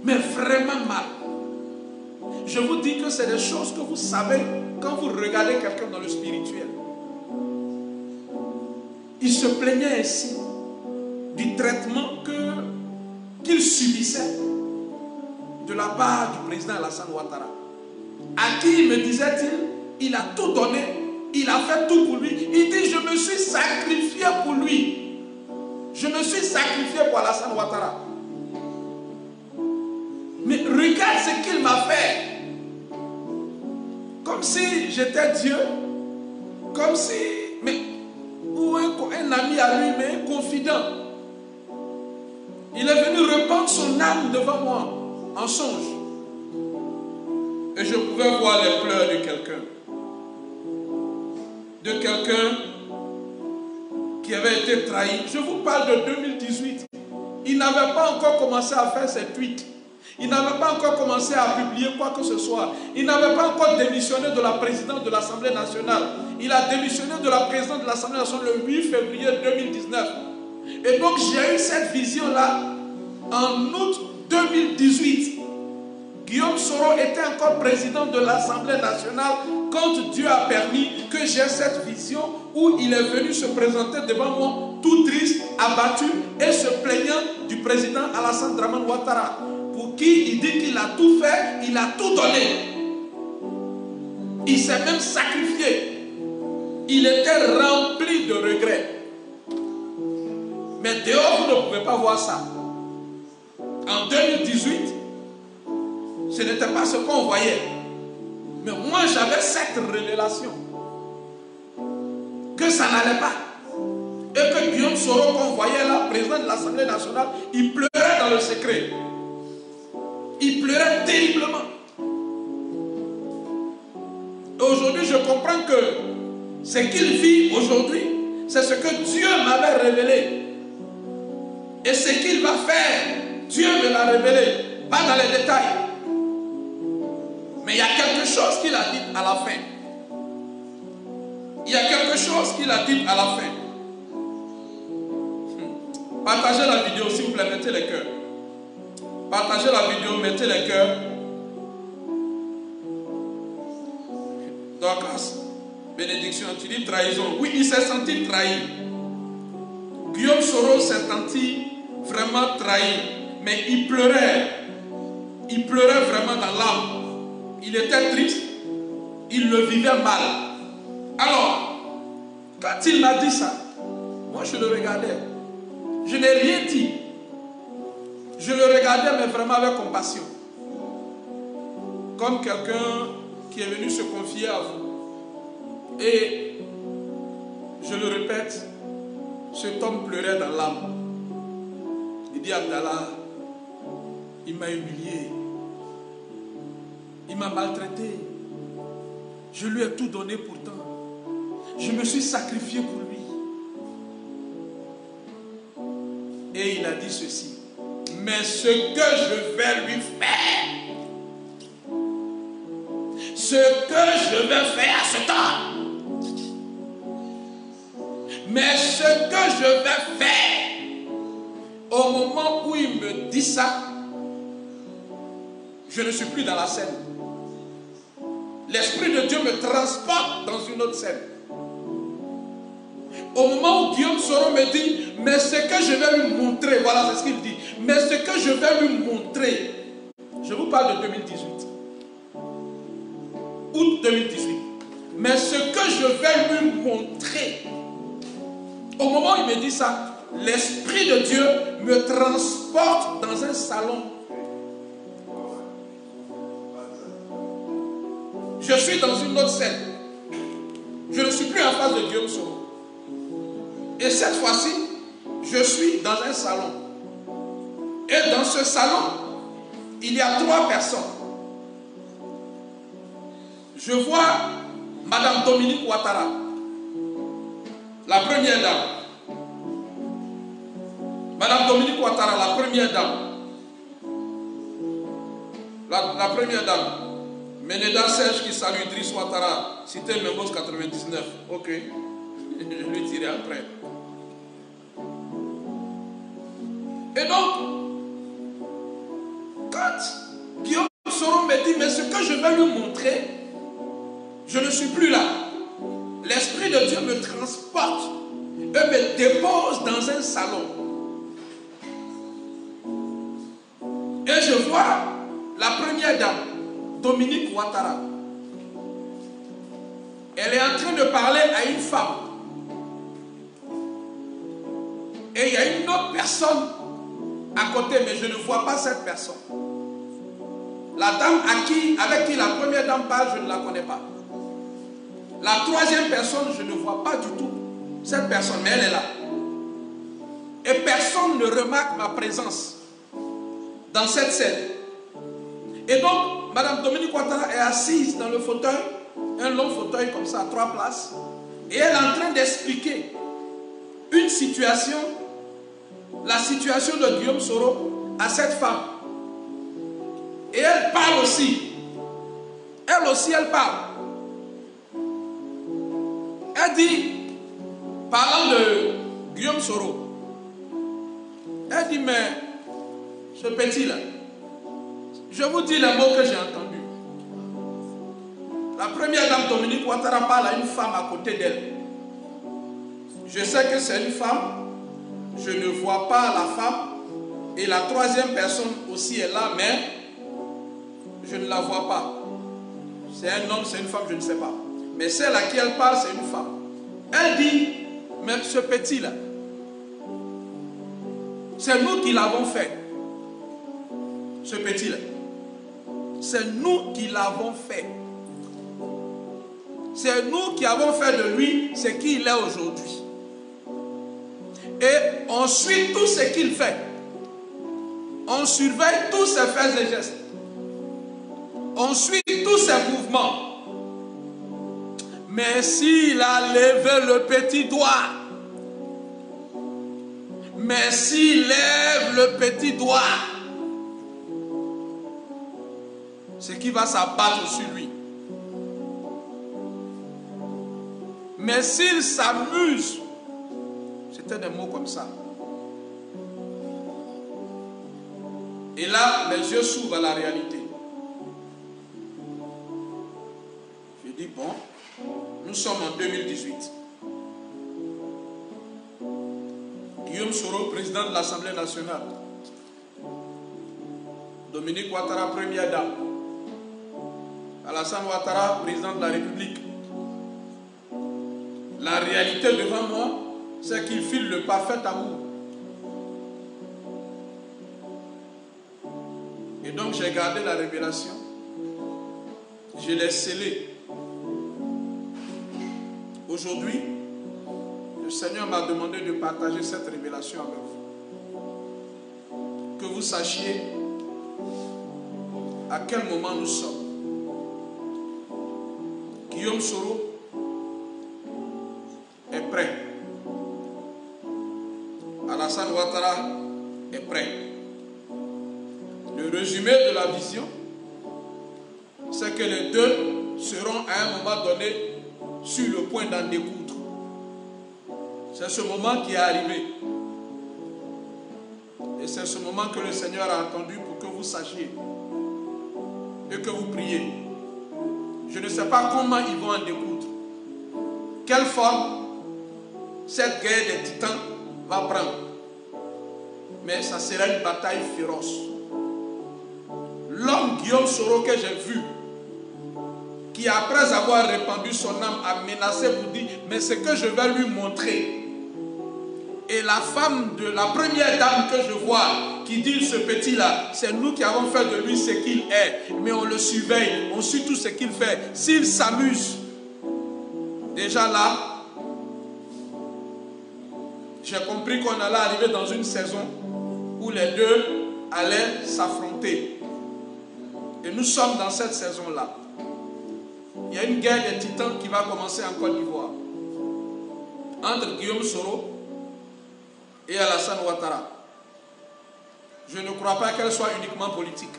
Mais vraiment mal. Je vous dis que c'est des choses que vous savez quand vous regardez quelqu'un dans le spirituel. Il se plaignait ainsi du traitement qu'il subissait de la part du président Alassane Ouattara. À qui me disait-il, il a tout donné, il a fait tout pour lui. Il dit, je me suis sacrifié pour lui. Je me suis sacrifié pour Alassane Ouattara. Mais regarde ce qu'il m'a fait. Comme si j'étais Dieu. Comme si... ou un ami à lui, mais un confident. Il est venu répandre son âme devant moi, en songe. Et je pouvais voir les pleurs de quelqu'un. De quelqu'un qui avait été trahi. Je vous parle de 2018. Il n'avait pas encore commencé à faire ses tweets. Il n'avait pas encore commencé à publier quoi que ce soit. Il n'avait pas encore démissionné de la présidence de l'Assemblée nationale. Il a démissionné de la présidence de l'Assemblée nationale le 8 février 2019. Et donc j'ai eu cette vision-là en août 2018. Guillaume Soro était encore président de l'Assemblée nationale quand Dieu a permis que j'ai cette vision où il est venu se présenter devant moi tout triste, abattu et se plaignant du président Alassane Dramane Ouattara, pour qui il dit qu'il a tout fait, il a tout donné. Il s'est même sacrifié. Il était rempli de regrets. Mais dehors, vous ne pouvez pas voir ça. En 2018, ce n'était pas ce qu'on voyait. Mais moi, j'avais cette révélation que ça n'allait pas. Et que Guillaume Soro, qu'on voyait là, président de l'Assemblée nationale, il pleurait dans le secret. Il pleurait terriblement. Et aujourd'hui, je comprends que ce qu'il vit aujourd'hui, c'est ce que Dieu m'avait révélé. Et ce qu'il va faire, Dieu me l'a révélé. Pas dans les détails. Mais il y a quelque chose qu'il a dit à la fin. Il y a quelque chose qu'il a dit à la fin. Partagez la vidéo, s'il vous plaît, mettez les cœurs. Partagez la vidéo, mettez les cœurs. Dorcas, bénédiction, tu dis trahison. Oui, il s'est senti trahi. Guillaume Soro s'est senti vraiment trahi. Mais il pleurait. Il pleurait vraiment dans l'âme. Il était triste. Il le vivait mal. Alors, quand il m'a dit ça, moi je le regardais. Je n'ai rien dit. Je le regardais, mais vraiment avec compassion. Comme quelqu'un qui est venu se confier à vous. Et, je le répète, cet homme pleurait dans l'âme. Il dit, Abdallah, il m'a humilié. Il m'a maltraité. Je lui ai tout donné pourtant. Je me suis sacrifié pour lui. Et il a dit ceci. Mais ce que je vais lui faire, ce que je vais faire à cet homme, mais ce que je vais faire, au moment où il me dit ça, je ne suis plus dans la scène. L'Esprit de Dieu me transporte dans une autre scène. Au moment où Guillaume Soro me dit, mais ce que je vais lui montrer, voilà, c'est ce qu'il dit, mais ce que je vais lui montrer, je vous parle de 2018, août 2018, mais ce que je vais lui montrer, au moment où il me dit ça, l'Esprit de Dieu me transporte dans un salon. Je suis dans une autre scène. Je ne suis plus en face de Guillaume Soro. Et cette fois-ci, je suis dans un salon. Et dans ce salon, il y a 3 personnes. Je vois Madame Dominique Ouattara, la première dame. Madame Dominique Ouattara, la première dame. La première dame. Meneda Serge qui salue Idriss Ouattara, cité Membos 99. Ok, je lui tirer après. Et donc, quand Guillaume Soro me dit, mais ce que je vais lui montrer, je ne suis plus là. L'Esprit de Dieu me transporte et me dépose dans un salon. Et je vois la première dame, Dominique Ouattara. Elle est en train de parler à une femme. Et il y a une autre personne à côté, mais je ne vois pas cette personne. La dame avec qui la première dame parle, je ne la connais pas. La troisième personne, je ne vois pas du tout cette personne, mais elle est là. Et personne ne remarque ma présence dans cette scène. Et donc, Madame Dominique Ouattara est assise dans le fauteuil, un long fauteuil comme ça, à 3 places, et elle est en train d'expliquer une situation, la situation de Guillaume Soro à cette femme. Et elle parle aussi. Elle aussi, elle parle. Elle dit, parlant de Guillaume Soro, elle dit, mais ce petit-là, je vous dis les mots que j'ai entendus. La première dame Dominique Ouattara parle à une femme à côté d'elle. Je sais que c'est une femme, je ne vois pas la femme, et la troisième personne aussi est là, mais je ne la vois pas. C'est un homme, c'est une femme, je ne sais pas. Mais celle à qui elle parle, c'est une femme. Elle dit, mais ce petit-là, c'est nous qui l'avons fait. Ce petit-là. C'est nous qui l'avons fait. C'est nous qui avons fait de lui ce qu'il est aujourd'hui. Et on suit tout ce qu'il fait. On surveille tous ses faits et gestes. On suit tous ses mouvements. Mais s'il a levé le petit doigt, mais s'il lève le petit doigt, c'est qui va s'abattre sur lui. Mais s'il s'amuse, c'était des mots comme ça. Et là, les yeux s'ouvrent à la réalité. Je dis, bon, nous sommes en 2018. Guillaume Soro, président de l'Assemblée nationale. Dominique Ouattara, première dame. Alassane Ouattara, président de la République. La réalité devant moi, c'est qu'il file le parfait amour. Et donc j'ai gardé la révélation. Je l'ai scellée. Aujourd'hui, le Seigneur m'a demandé de partager cette révélation avec vous. Que vous sachiez à quel moment nous sommes. Guillaume Soro est prêt. Alassane Ouattara est prêt. Le résumé de la vision, c'est que les deux seront à un moment donné sur le point d'en découdre. C'est ce moment qui est arrivé. Et c'est ce moment que le Seigneur a attendu pour que vous sachiez et que vous priez. Je ne sais pas comment ils vont en découdre. Quelle forme cette guerre des titans va prendre. Mais ça sera une bataille féroce. L'homme Guillaume Soro que j'ai vu, qui après avoir répandu son âme a menacé pour dire, mais ce que je vais lui montrer. Et la femme de la première dame que je vois, qui dit ce petit-là, c'est nous qui avons fait de lui ce qu'il est. Mais on le surveille, on suit tout ce qu'il fait. S'il s'amuse, déjà là, j'ai compris qu'on allait arriver dans une saison où les deux allaient s'affronter. Et nous sommes dans cette saison-là. Il y a une guerre des titans qui va commencer en Côte d'Ivoire. Entre Guillaume Soro et Alassane Ouattara. Je ne crois pas qu'elle soit uniquement politique.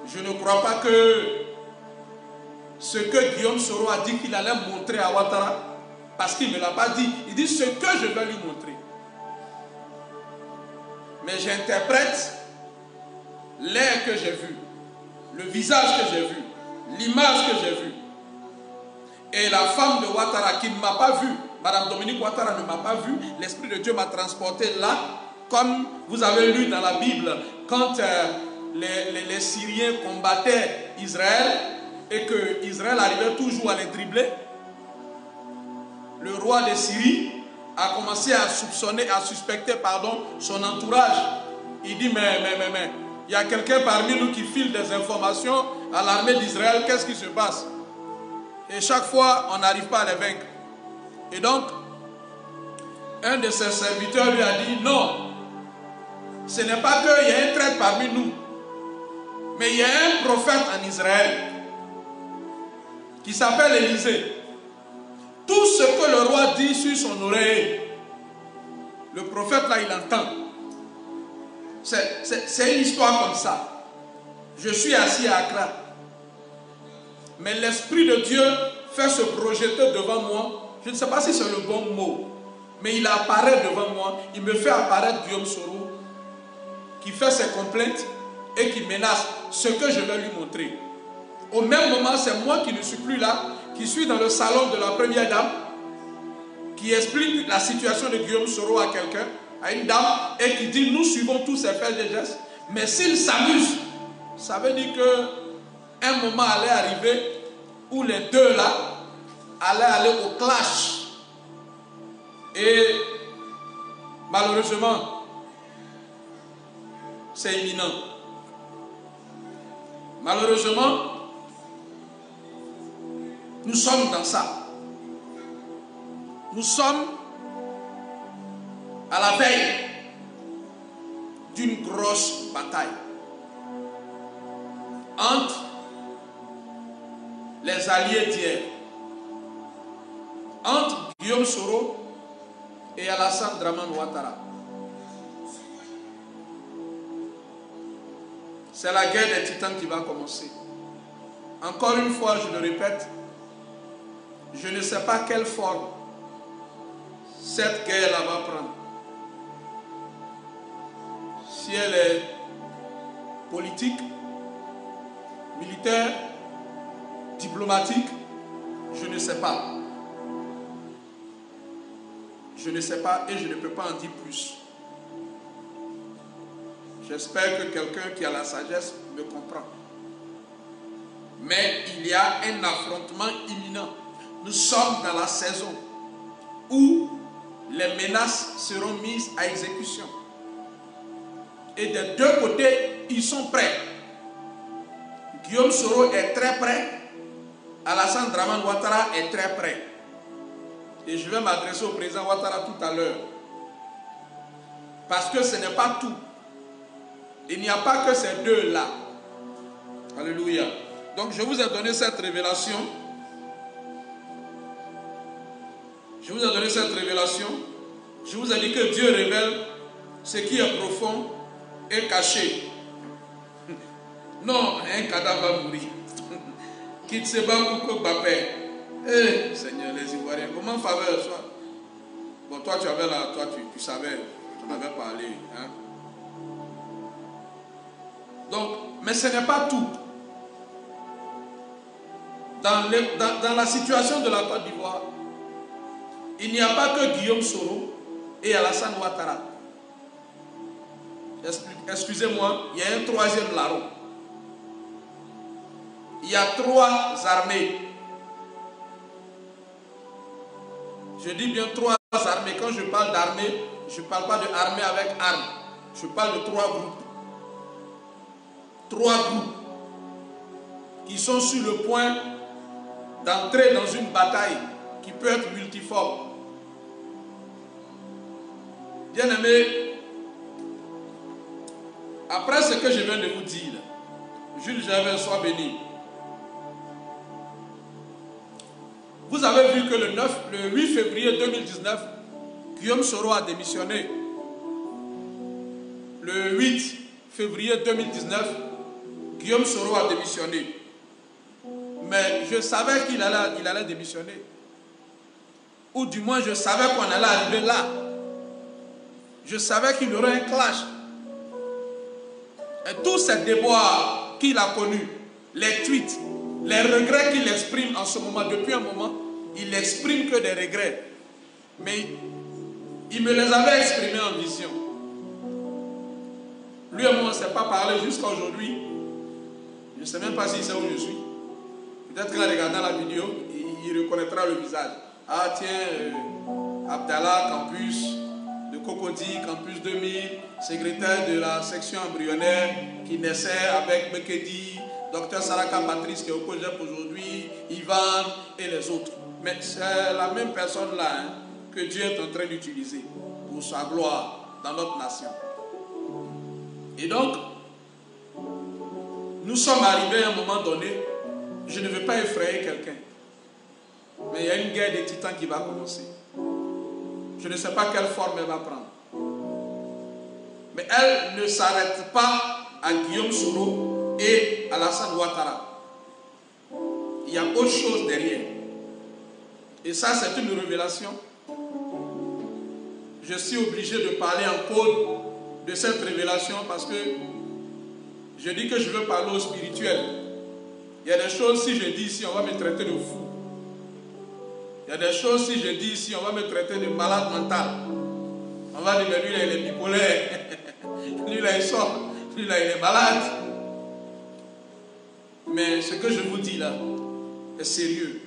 Je ne crois pas que ce que Guillaume Soro a dit qu'il allait montrer à Ouattara, parce qu'il ne me l'a pas dit, il dit ce que je vais lui montrer. Mais j'interprète l'air que j'ai vu, le visage que j'ai vu, l'image que j'ai vue. Et la femme de Ouattara qui ne m'a pas vu, Madame Dominique Ouattara ne m'a pas vu, l'Esprit de Dieu m'a transporté là, comme vous avez lu dans la Bible, quand les Syriens combattaient Israël et que Israël arrivait toujours à les dribbler. Le roi de Syrie a commencé à soupçonner, à suspecter, son entourage. Il dit, mais, il y a quelqu'un parmi nous qui file des informations à l'armée d'Israël, qu'est-ce qui se passe? Et chaque fois, on n'arrive pas à les vaincre. Et donc, un de ses serviteurs lui a dit, non, ce n'est pas qu'il y a un traître parmi nous, Mais il y a un prophète en Israël qui s'appelle Élisée. Tout ce que le roi dit sur son oreille, le prophète là, il entend. C'est une histoire comme ça. Je suis assis à Accra. Mais l'Esprit de Dieu fait se projeter devant moi. Je ne sais pas si c'est le bon mot. Mais il apparaît devant moi. Il me fait apparaître Guillaume Soro, qui fait ses complaintes et qui menace ce que je vais lui montrer. Au même moment, c'est moi qui ne suis plus là, qui suis dans le salon de la première dame, qui explique la situation de Guillaume Soro à quelqu'un, à une dame, et qui dit, nous suivons tous ces faits et gestes, mais s'il s'amuse, ça veut dire qu'un moment allait arriver où les deux là allaient aller au clash. Et malheureusement, c'est imminent. Malheureusement, nous sommes dans ça. Nous sommes à la veille d'une grosse bataille entre les alliés d'hier, entre Guillaume Soro et Alassane Dramane Ouattara. C'est la guerre des titans qui va commencer. Encore une fois, je le répète, je ne sais pas quelle forme cette guerre-là va prendre. Si elle est politique, militaire, diplomatique, je ne sais pas. Je ne sais pas et je ne peux pas en dire plus. J'espère que quelqu'un qui a la sagesse me comprend. Mais il y a un affrontement imminent. Nous sommes dans la saison où les menaces seront mises à exécution. Et des deux côtés, ils sont prêts. Guillaume Soro est très prêt. Alassane Dramane Ouattara est très prêt. Et je vais m'adresser au président Ouattara tout à l'heure. Parce que ce n'est pas tout. Il n'y a pas que ces deux-là. Alléluia. Donc je vous ai donné cette révélation. Je vous ai donné cette révélation. Je vous ai dit que Dieu révèle ce qui est profond et caché. Non, un cadavre va mourir. Quitte se bat pour Bapé. Eh, Seigneur, les Ivoiriens, comment faveur soit? Bon, toi tu avais là, toi tu savais, tu m'avais parlé. Hein? Donc, mais ce n'est pas tout. Dans la situation de la Côte d'Ivoire, il n'y a pas que Guillaume Soro et Alassane Ouattara. Excusez-moi, il y a un troisième larron. Il y a trois armées. Je dis bien trois armées. Quand je parle d'armée, je ne parle pas de armée avec armes. Je parle de trois groupes. Trois groupes qui sont sur le point d'entrer dans une bataille qui peut être multiforme. Bien-aimés, après ce que je viens de vous dire, Jules Gervais, sois béni. Vous avez vu que le 8 février 2019, Guillaume Soro a démissionné. Le 8 février 2019, Guillaume Soro a démissionné. Mais je savais qu'il allait démissionner. Ou du moins, je savais qu'on allait arriver là. Je savais qu'il y aurait un clash. Et tous ces déboires qu'il a connus, les tweets, les regrets qu'il exprime en ce moment, depuis un moment, il n'exprime que des regrets. Mais il me les avait exprimés en vision. Lui et moi, on ne s'est pas parlé jusqu'à aujourd'hui. Je ne sais même pas s'il sait où je suis. Peut-être qu'en regardant la vidéo, il reconnaîtra le visage. Ah tiens, Abdallah, campus de Cocody, campus 2000, secrétaire de la section embryonnaire qui naissait avec Bekedi, docteur Saraka Patrice qui est au COGEP aujourd'hui, Ivan et les autres. Mais c'est la même personne là que Dieu est en train d'utiliser pour sa gloire dans notre nation. Et donc, nous sommes arrivés à un moment donné, je ne veux pas effrayer quelqu'un, mais il y a une guerre des titans qui va commencer. Je ne sais pas quelle forme elle va prendre. Mais elle ne s'arrête pas à Guillaume Soro et à Alassane Ouattara. Il y a autre chose derrière. Et ça, c'est une révélation. Je suis obligé de parler en code de cette révélation parce que je dis que je veux parler au spirituel. Il y a des choses, si je dis ici, on va me traiter de fou. Il y a des choses, si je dis ici, on va me traiter de malade mental. On va dire, mais lui, là, il est bipolaire. Lui, là, il sort. Lui, là, il est malade. Mais ce que je vous dis là est sérieux.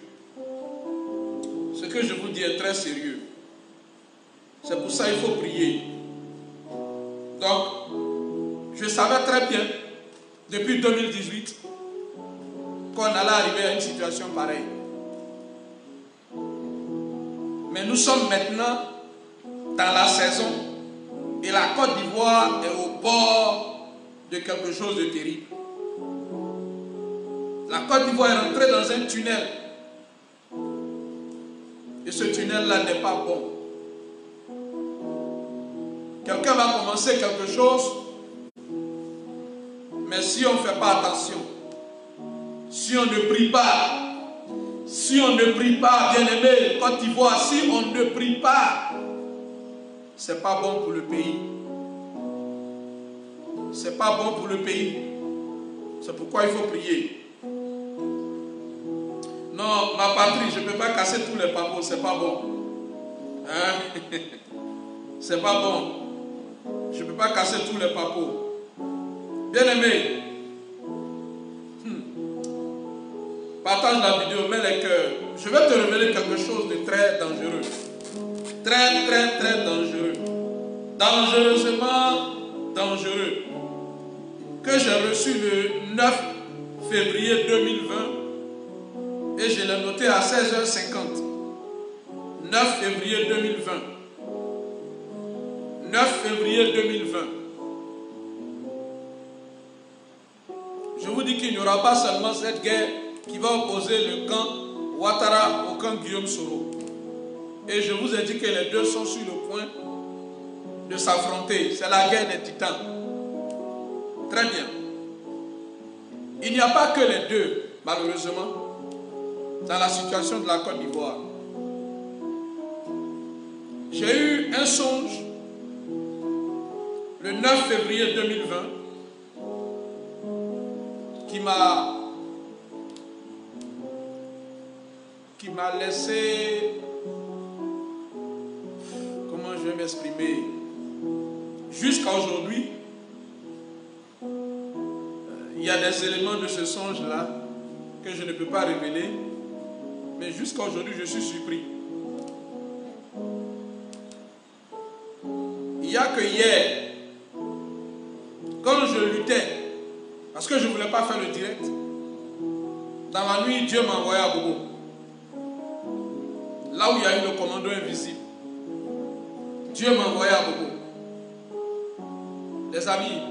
Ce que je vous dis est très sérieux. C'est pour ça qu'il faut prier. Donc, je savais très bien, depuis 2018, qu'on allait arriver à une situation pareille. Mais nous sommes maintenant dans la saison et la Côte d'Ivoire est au bord de quelque chose de terrible. La Côte d'Ivoire est rentrée dans un tunnel. Et ce tunnel-là n'est pas bon. Quelqu'un va commencer quelque chose, mais si on ne fait pas attention, si on ne prie pas, bien aimé, Côte d'Ivoire, si on ne prie pas, c'est pas bon pour le pays. C'est pas bon pour le pays. C'est pourquoi il faut prier. Non, ma patrie, je ne peux pas casser tous les papos, c'est pas bon. Hein? C'est pas bon. Je ne peux pas casser tous les papos. Bien aimé, partage la vidéo, mets les cœurs. Je vais te révéler quelque chose de très dangereux. Très, très, très dangereux. Dangereusement dangereux. Que j'ai reçu le 9 février 2020 et je l'ai noté à 16h50. 9 février 2020. 9 février 2020. Je vous dis qu'il n'y aura pas seulement cette guerre qui va opposer le camp Ouattara au camp Guillaume Soro. Et je vous ai dit que les deux sont sur le point de s'affronter. C'est la guerre des titans. Très bien. Il n'y a pas que les deux, malheureusement, dans la situation de la Côte d'Ivoire. J'ai eu un songe le 9 février 2020 qui m'a laissé, comment je vais m'exprimer, jusqu'à aujourd'hui. Il y a des éléments de ce songe-là que je ne peux pas révéler, mais jusqu'à aujourd'hui, je suis surpris. Il n'y a que hier, quand je luttais, parce que je ne voulais pas faire le direct, dans ma nuit, Dieu m'a envoyé à Bobo. Là où il y a eu le commando invisible. Dieu m'a envoyé à Bobo. Les amis,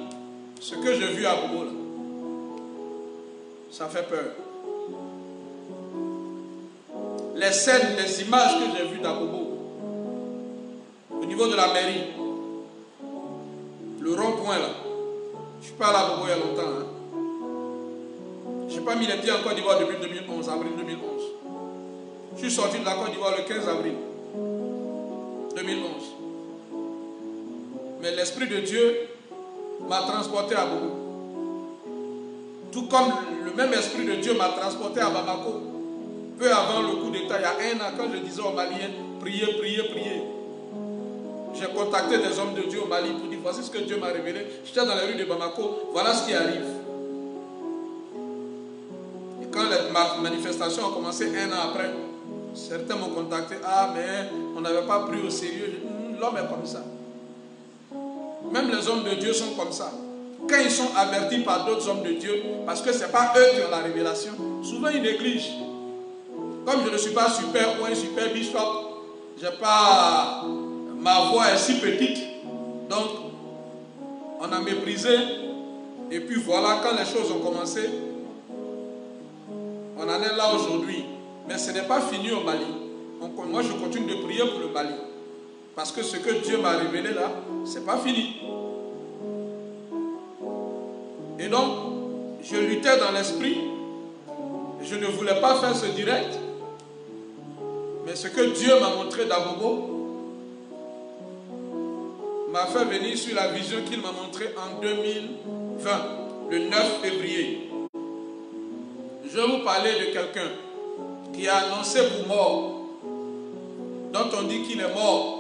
ce que j'ai vu à Bobo, là, ça fait peur. Les scènes, les images que j'ai vues d'Abobo, au niveau de la mairie, le rond-point là, je ne suis pas là à Bobo il y a longtemps. Hein. Je n'ai pas mis les pieds en Côte d'Ivoire depuis 2011, avril 2011. Je suis sorti de la Côte d'Ivoire le 15 avril 2011. Mais l'Esprit de Dieu m'a transporté à Bobo. Tout comme le même Esprit de Dieu m'a transporté à Bamako. Peu avant le coup d'État, il y a un an, quand je disais aux Maliens, priez, priez, priez. J'ai contacté des hommes de Dieu au Mali pour dire, voici ce que Dieu m'a révélé. J'étais dans les rues de Bamako, voilà ce qui arrive. Et quand les manifestations ont commencé un an après, certains m'ont contacté, ah mais on n'avait pas pris au sérieux. L'homme est comme ça. Même les hommes de Dieu sont comme ça. Quand ils sont avertis par d'autres hommes de Dieu, parce que ce n'est pas eux qui ont la révélation, souvent ils négligent. Comme je ne suis pas super ou un super bishop, ma voix est si petite, donc on a méprisé Et puis voilà, quand les choses ont commencé, on en est là aujourd'hui. Mais ce n'est pas fini au Mali. Moi, je continue de prier pour le Mali. Parce que ce que Dieu m'a révélé là, ce n'est pas fini. Et donc, je luttais dans l'esprit. Je ne voulais pas faire ce direct. Mais ce que Dieu m'a montré d'Abobo m'a fait venir sur la vision qu'il m'a montrée en 2020, le 9 février. Je vais vous parler de quelqu'un qui a annoncé pour mort, dont on dit qu'il est mort.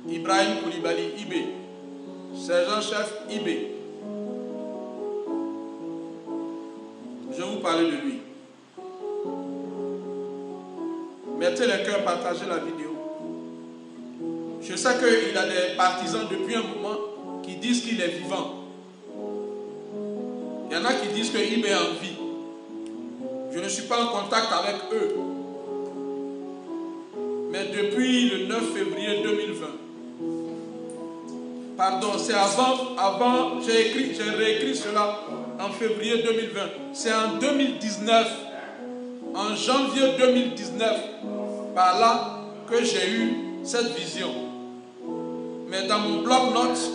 Ibrahim Koulibaly, Ibé, sergent-chef Ibé. Je vais vous parler de lui. Mettez les cœurs, partagez la vidéo. Je sais qu'il a des partisans depuis un moment qui disent qu'il est vivant. Il y en a qui disent qu'il est en vie. Je ne suis pas en contact avec eux. Mais depuis le 9 février 2020, pardon, c'est avant j'ai réécrit cela en février 2020. C'est en 2019, en janvier 2019, par là que j'ai eu cette vision. Mais dans mon bloc-notes,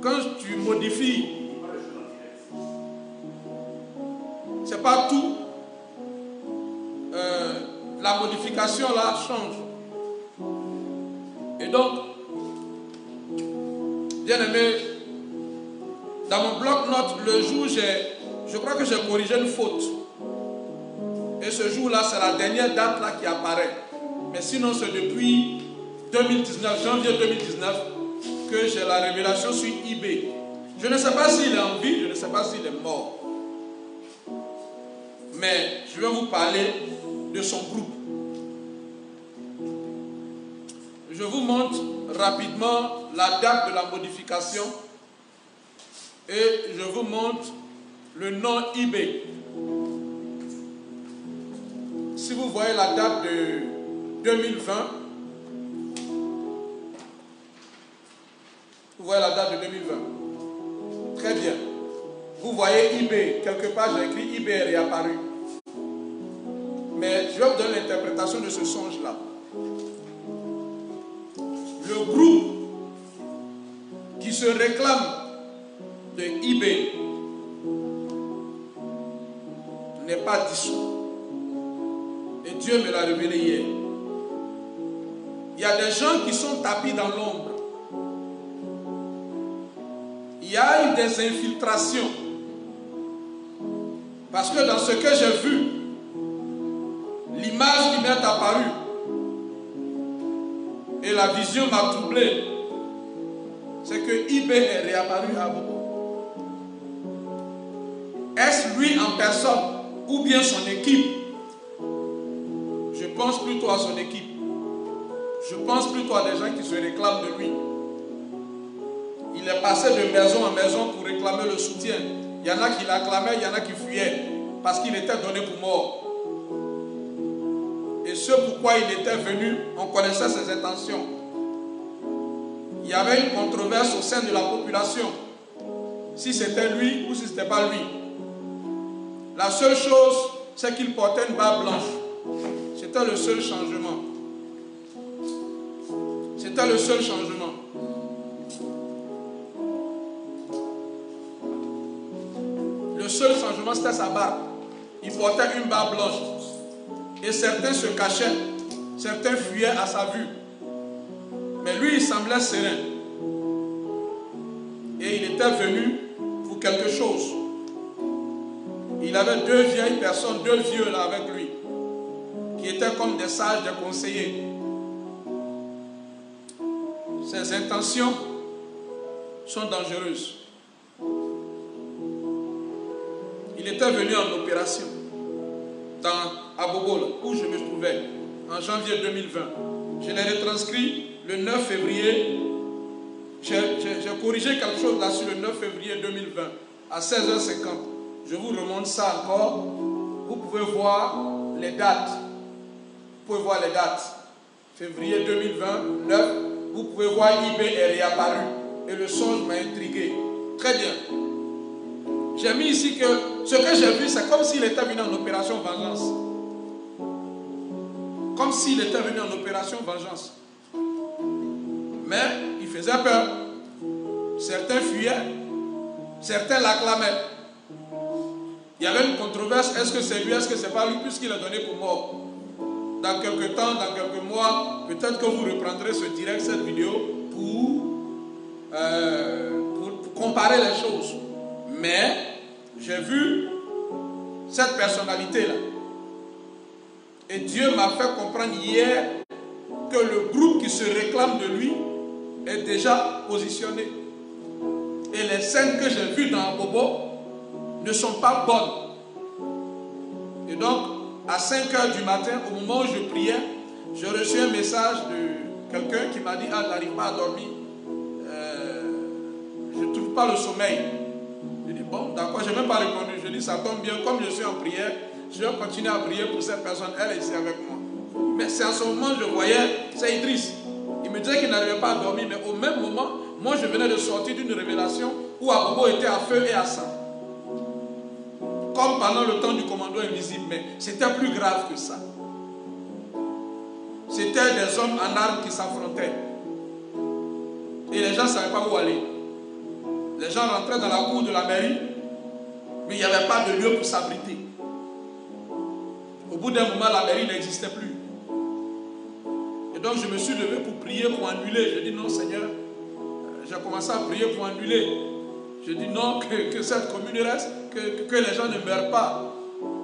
quand tu modifies, c'est pas tout. La modification là change. Et donc, bien aimé, dans mon bloc-notes, le jour je crois que j'ai corrigé une faute. Et ce jour-là, c'est la dernière date là qui apparaît. Mais sinon, c'est depuis 2019, janvier 2019, que j'ai la révélation sur eBay. Je ne sais pas s'il est en vie, je ne sais pas s'il est mort. Mais je vais vous parler de son groupe. Je vous montre rapidement la date de la modification et je vous montre le nom eBay. Si vous voyez la date de 2020, vous voyez la date de 2020. Très bien. Vous voyez eBay, quelque part j'ai écrit eBay est réapparu. Mais je vais vous donner l'interprétation de ce songe-là. Le groupe qui se réclame de eBay n'est pas dissous. Et Dieu me l'a révélé hier. Il y a des gens qui sont tapis dans l'ombre. Il y a eu des infiltrations. Parce que dans ce que j'ai vu, l'image qui m'est apparue et la vision m'a troublé, c'est que eBay est réapparu à beaucoup. Est-ce lui en personne ou bien son équipe? Je pense plutôt à son équipe. Je pense plutôt à des gens qui se réclament de lui. Il est passé de maison en maison pour réclamer le soutien. Il y en a qui l'acclamaient, il y en a qui fuyaient parce qu'il était donné pour mort. Et ce pourquoi il était venu, on connaissait ses intentions. Il y avait une controverse au sein de la population. Si c'était lui ou si ce n'était pas lui. La seule chose, c'est qu'il portait une barbe blanche. C'était le seul changement. C'était le seul changement. Le seul changement, c'était sa barbe. Il portait une barbe blanche. Et certains se cachaient. Certains fuyaient à sa vue. Mais lui, il semblait serein. Et il était venu pour quelque chose. Il avait deux vieilles personnes, deux vieux là avec lui, qui étaient comme des sages, des conseillers. Ses intentions sont dangereuses. Il était venu en opération à Bobo, où je me trouvais, en janvier 2020. Je l'ai retranscrit le 9 février. J'ai corrigé quelque chose là sur le 9 février 2020, à 16h50. Je vous remonte ça encore. Vous pouvez voir les dates. Vous pouvez voir les dates. Février 2020, 9. Vous pouvez voir eBay est réapparu. et le songe m'a intrigué. Très bien. J'ai mis ici que ce que j'ai vu, c'est comme s'il était venu en opération vengeance. Comme s'il était venu en opération vengeance. Mais il faisait peur. Certains fuyaient. Certains l'acclamaient. Il y avait une controverse. Est-ce que c'est lui, est-ce que c'est pas lui, puisqu'il est donné pour mort. Dans quelques temps, dans quelques mois, peut-être que vous reprendrez ce direct, cette vidéo, pour comparer les choses. Mais j'ai vu cette personnalité-là. Et Dieu m'a fait comprendre hier que le groupe qui se réclame de lui est déjà positionné. Et les scènes que j'ai vues dans Bobo ne sont pas bonnes. Et donc, à 5 h du matin, au moment où je priais, j'ai reçu un message de quelqu'un qui m'a dit « Ah, je n'arrive pas à dormir. Je ne trouve pas le sommeil. » Je dis « Bon, d'accord, je n'ai même pas répondu. » Je dis « Ça tombe bien, comme je suis en prière, je vais continuer à prier pour cette personne. Elle est ici avec moi. » Mais c'est en ce moment que je voyais, c'est Idriss. Il me disait qu'il n'arrivait pas à dormir, mais au même moment, moi je venais de sortir d'une révélation où Abobo était à feu et à sang. Comme pendant le temps du commando invisible, mais c'était plus grave que ça. C'était des hommes en armes qui s'affrontaient. Et les gens ne savaient pas où aller. Les gens rentraient dans la cour de la mairie, mais il n'y avait pas de lieu pour s'abriter. Au bout d'un moment, la mairie n'existait plus. Et donc je me suis levé pour prier, pour annuler. Je dis non Seigneur, j'ai commencé à prier pour annuler. Je dis non, que cette commune reste, que les gens ne meurent pas.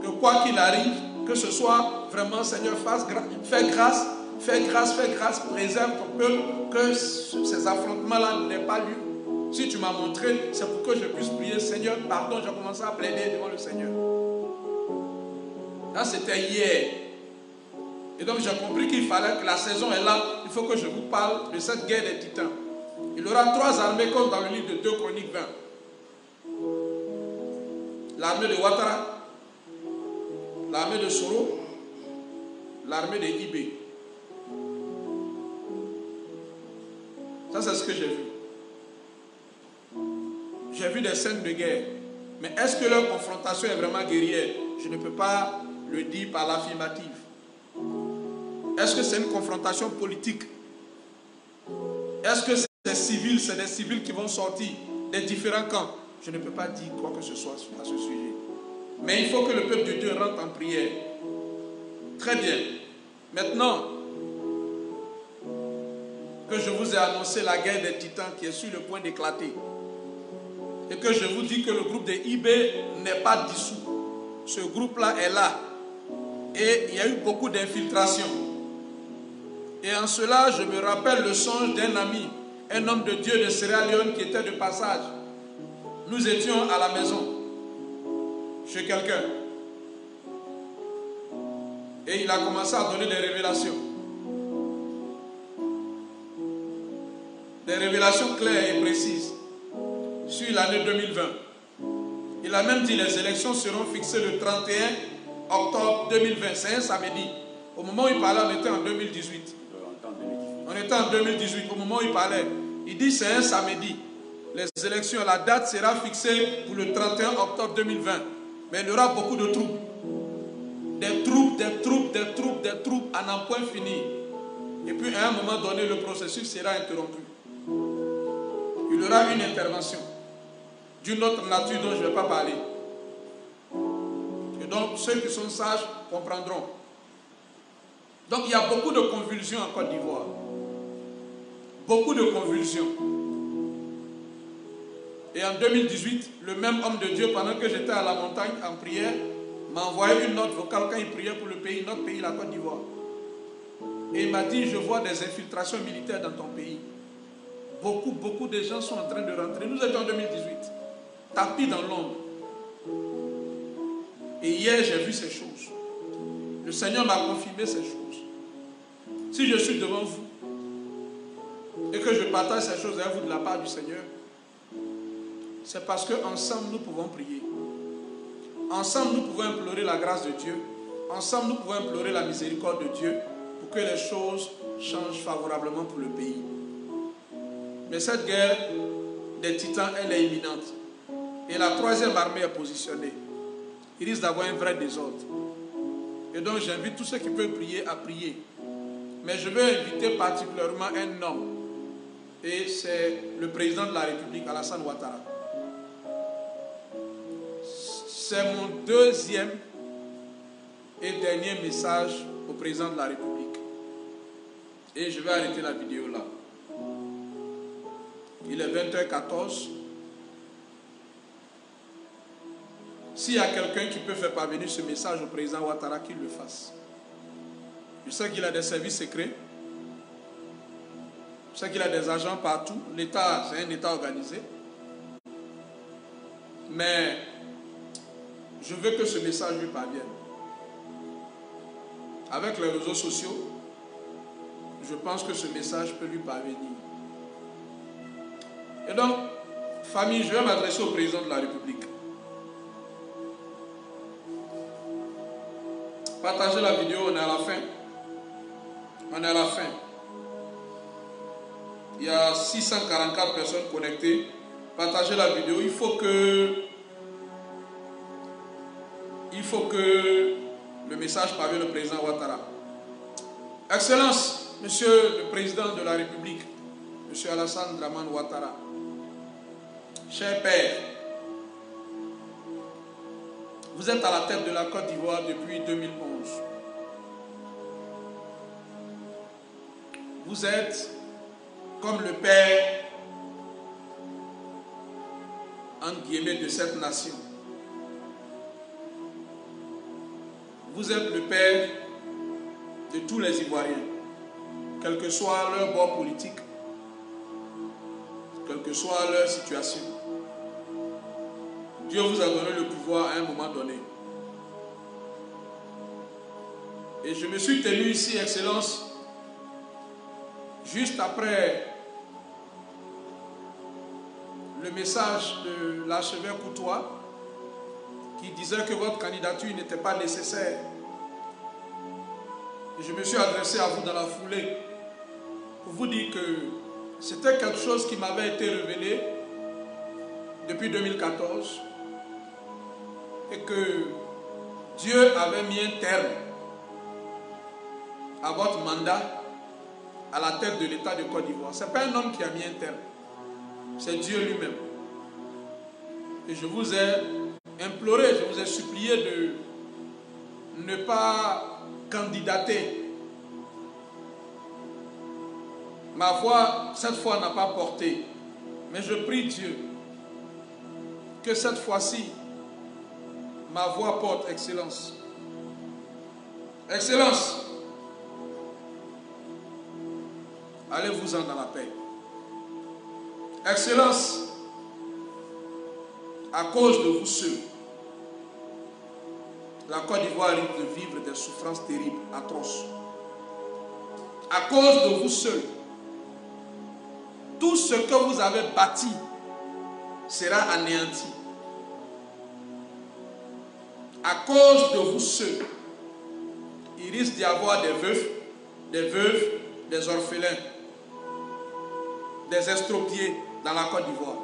Que quoi qu'il arrive, que ce soit vraiment Seigneur, fais grâce, préserve ton peuple, que ces affrontements-là n'aient pas lieu. Si tu m'as montré, c'est pour que je puisse prier, Seigneur, pardon, j'ai commencé à plaider devant le Seigneur. Là, c'était hier. Et donc, j'ai compris qu'il fallait que la saison est là. Il faut que je vous parle de cette guerre des titans. Il y aura 3 armées comme dans le livre de 2 Chroniques 20. L'armée de Ouattara, l'armée de Soro, l'armée de Ibé. Ça, c'est ce que j'ai vu. J'ai vu des scènes de guerre. Mais est-ce que leur confrontation est vraiment guerrière? Je ne peux pas le dire par l'affirmative. Est-ce que c'est une confrontation politique? Est-ce que c'est civil? C'est des civils qui vont sortir des différents camps? Je ne peux pas dire quoi que ce soit à ce sujet. Mais il faut que le peuple de Dieu rentre en prière. Très bien. Maintenant que je vous ai annoncé la guerre des titans qui est sur le point d'éclater, et que je vous dis que le groupe de IB n'est pas dissous. Ce groupe-là est là. Et il y a eu beaucoup d'infiltration. Et en cela, je me rappelle le songe d'un ami, un homme de Dieu de Sierra Leone qui était de passage. Nous étions à la maison, chez quelqu'un. Et il a commencé à donner des révélations. Des révélations claires et précises sur l'année 2020. Il a même dit les élections seront fixées le 31 octobre 2020. C'est un samedi. Au moment où il parlait, on était en 2018. On était en 2018. Au moment où il parlait, il dit c'est un samedi. Les élections, la date sera fixée pour le 31 octobre 2020. Mais il y aura beaucoup de troupes. Des troupes à n'en point finir. Et puis à un moment donné, le processus sera interrompu. Il y aura une intervention d'une autre nature dont je ne vais pas parler. Et donc, ceux qui sont sages comprendront. Donc, il y a beaucoup de convulsions en Côte d'Ivoire. Beaucoup de convulsions. Et en 2018, le même homme de Dieu, pendant que j'étais à la montagne en prière, m'a envoyé une note vocale quand il priait pour le pays, notre pays, la Côte d'Ivoire. Et il m'a dit, je vois des infiltrations militaires dans ton pays. Beaucoup de gens sont en train de rentrer. Nous étions en 2018. Tapis dans l'ombre. Et hier, j'ai vu ces choses. Le Seigneur m'a confirmé ces choses. Si je suis devant vous et que je partage ces choses avec vous de la part du Seigneur, c'est parce qu'ensemble, nous pouvons prier. Ensemble, nous pouvons implorer la grâce de Dieu. Ensemble, nous pouvons implorer la miséricorde de Dieu pour que les choses changent favorablement pour le pays. Mais cette guerre des titans, elle est imminente. Et la troisième armée est positionnée. Il risque d'avoir un vrai désordre. Et donc j'invite tous ceux qui peuvent prier à prier. Mais je veux inviter particulièrement un homme. Et c'est le président de la République, Alassane Ouattara. C'est mon deuxième et dernier message au président de la République. Et je vais arrêter la vidéo là. Il est 20h14. S'il y a quelqu'un qui peut faire parvenir ce message au président Ouattara, qu'il le fasse. Je sais qu'il a des services secrets. Je sais qu'il a des agents partout. L'État, c'est un État organisé. Mais je veux que ce message lui parvienne. Avec les réseaux sociaux, je pense que ce message peut lui parvenir. Et donc, famille, je vais m'adresser au président de la République. Partagez la vidéo, on est à la fin. On est à la fin. Il y a 644 personnes connectées. Partagez la vidéo. Il faut que le message parvienne au président Ouattara. Excellence, Monsieur le Président de la République, Monsieur Alassane Dramane Ouattara, cher Père, vous êtes à la tête de la Côte d'Ivoire depuis 2011. Vous êtes comme le Père, entre guillemets, de cette nation. Vous êtes le Père de tous les Ivoiriens, quel que soit leur bord politique, quelle que soit leur situation. Dieu vous a donné le pouvoir à un moment donné. Et je me suis tenu ici, Excellence, juste après le message de l'archevêque Courtois qui disait que votre candidature n'était pas nécessaire. Et je me suis adressé à vous dans la foulée pour vous dire que c'était quelque chose qui m'avait été révélé depuis 2014 et que Dieu avait mis un terme à votre mandat à la tête de l'État de Côte d'Ivoire. Ce n'est pas un homme qui a mis un terme, c'est Dieu lui-même. Et je vous ai imploré, je vous ai supplié de ne pas candidater. Ma voix, cette fois, n'a pas porté. Mais je prie Dieu que cette fois-ci, ma voix porte, Excellence. Excellence, allez-vous-en dans la paix. Excellence, à cause de vous seuls, la Côte d'Ivoire risque de vivre des souffrances terribles, atroces. À cause de vous seuls, tout ce que vous avez bâti sera anéanti. À cause de vous seuls, il risque d'y avoir des veufs, des orphelins, des estropiés dans la Côte d'Ivoire.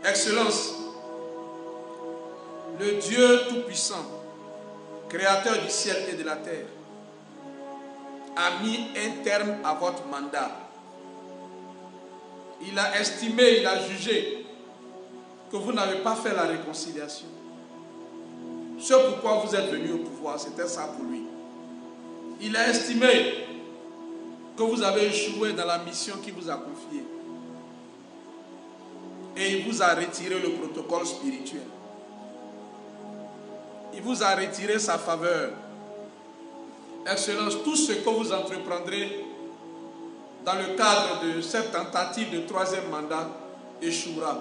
Excellence, le Dieu Tout-Puissant, Créateur du ciel et de la terre, a mis un terme à votre mandat. Il a estimé, il a jugé que vous n'avez pas fait la réconciliation. Ce pourquoi vous êtes venu au pouvoir, c'était ça pour lui. Il a estimé que vous avez échoué dans la mission qu'il vous a confiée. Et il vous a retiré le protocole spirituel. Il vous a retiré sa faveur. Excellence, tout ce que vous entreprendrez dans le cadre de cette tentative de troisième mandat échouera.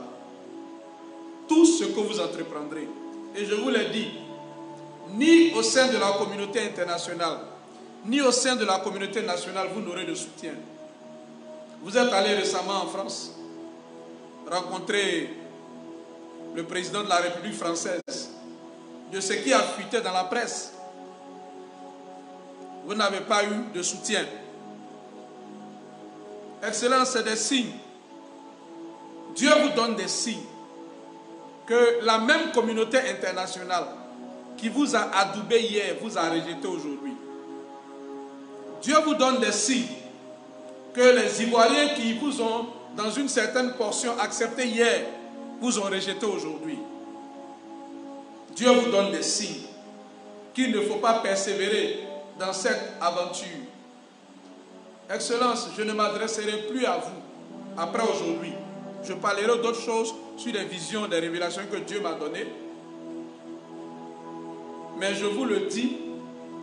Tout ce que vous entreprendrez. Et je vous l'ai dit, ni au sein de la communauté internationale, ni au sein de la communauté nationale, vous n'aurez de soutien. Vous êtes allé récemment en France, rencontrer le président de la République française, de ce qui a fuité dans la presse. Vous n'avez pas eu de soutien. Excellence, c'est des signes Dieu vous donne des signes que la même communauté internationale qui vous a adoubé hier vous a rejeté aujourd'hui. Dieu vous donne des signes que les Ivoiriens qui vous ont, dans une certaine portion, accepté hier, vous ont rejeté aujourd'hui. Dieu vous donne des signes qu'il ne faut pas persévérer dans cette aventure. Excellence, je ne m'adresserai plus à vous après aujourd'hui. Je parlerai d'autres choses sur les visions, des révélations que Dieu m'a données. Mais je vous le dis,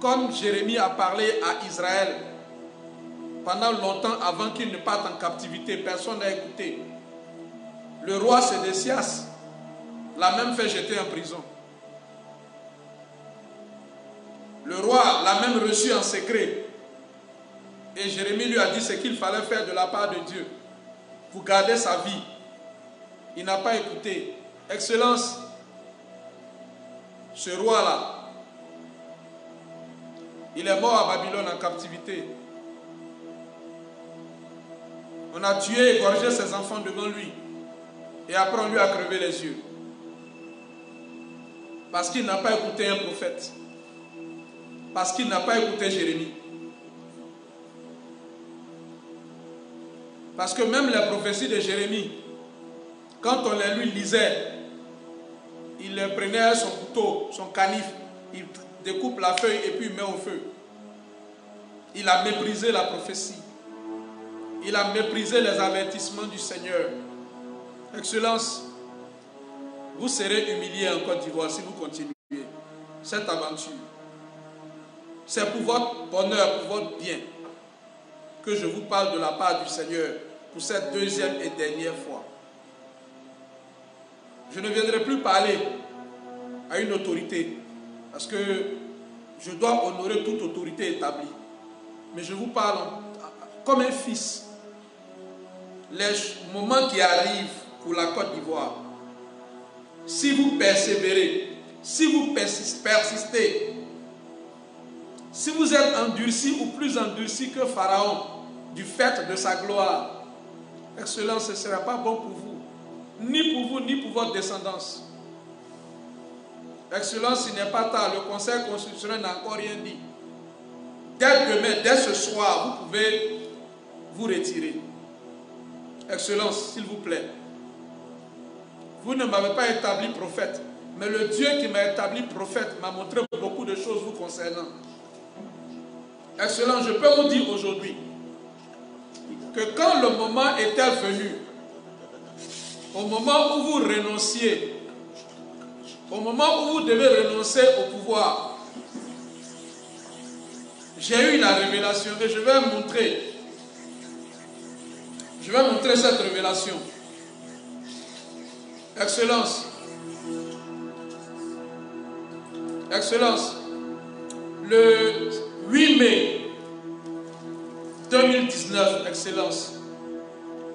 comme Jérémie a parlé à Israël pendant longtemps avant qu'il ne parte en captivité, personne n'a écouté. Le roi Sédécias l'a même fait jeter en prison. Le roi l'a même reçu en secret. Et Jérémie lui a dit ce qu'il fallait faire de la part de Dieu pour garder sa vie. Il n'a pas écouté. Excellence, ce roi-là, il est mort à Babylone en captivité. On a tué et égorgé ses enfants devant lui. Et après on lui a crevé les yeux. Parce qu'il n'a pas écouté un prophète. Parce qu'il n'a pas écouté Jérémie. Parce que même les prophéties de Jérémie, quand on les lui lisait, il prenait son couteau, son canif, il découpe la feuille et puis il met au feu. Il a méprisé la prophétie. Il a méprisé les avertissements du Seigneur. Excellence, vous serez humiliés en Côte d'Ivoire si vous continuez cette aventure. C'est pour votre bonheur, pour votre bien, que je vous parle de la part du Seigneur pour cette deuxième et dernière fois. Je ne viendrai plus parler à une autorité, parce que je dois honorer toute autorité établie. Mais je vous parle comme un fils. Les moments qui arrivent pour la Côte d'Ivoire, si vous persévérez, si vous persistez, si vous êtes endurci ou plus endurci que Pharaon du fait de sa gloire, excellence, ce ne sera pas bon pour vous, ni pour votre descendance. Excellence, il n'est pas tard, le Conseil constitutionnel n'a encore rien dit. Dès demain, dès ce soir, vous pouvez vous retirer. Excellence, s'il vous plaît. Vous ne m'avez pas établi prophète, mais le Dieu qui m'a établi prophète m'a montré beaucoup de choses vous concernant. Excellence, je peux vous dire aujourd'hui que quand le moment était venu, au moment où vous renonciez, au moment où vous devez renoncer au pouvoir, j'ai eu la révélation et je vais montrer cette révélation. Excellence. Excellence. Le 8 mai 2019, Excellence.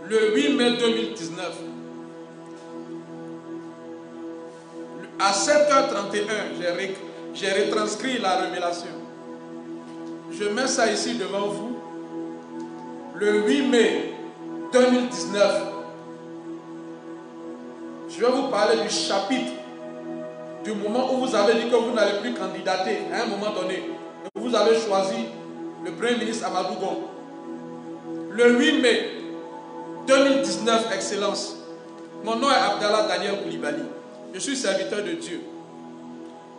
Le 8 mai 2019, à 7h31, j'ai retranscrit la révélation. Je mets ça ici devant vous. Le 8 mai 2019, je vais vous parler du chapitre du moment où vous avez dit que vous n'allez plus candidater à un moment donné. Et vous avez choisi le Premier ministre Amadou Gon. Le 8 mai 2019, Excellence. Mon nom est Abdallah Daniel Koulibaly. Je suis serviteur de Dieu.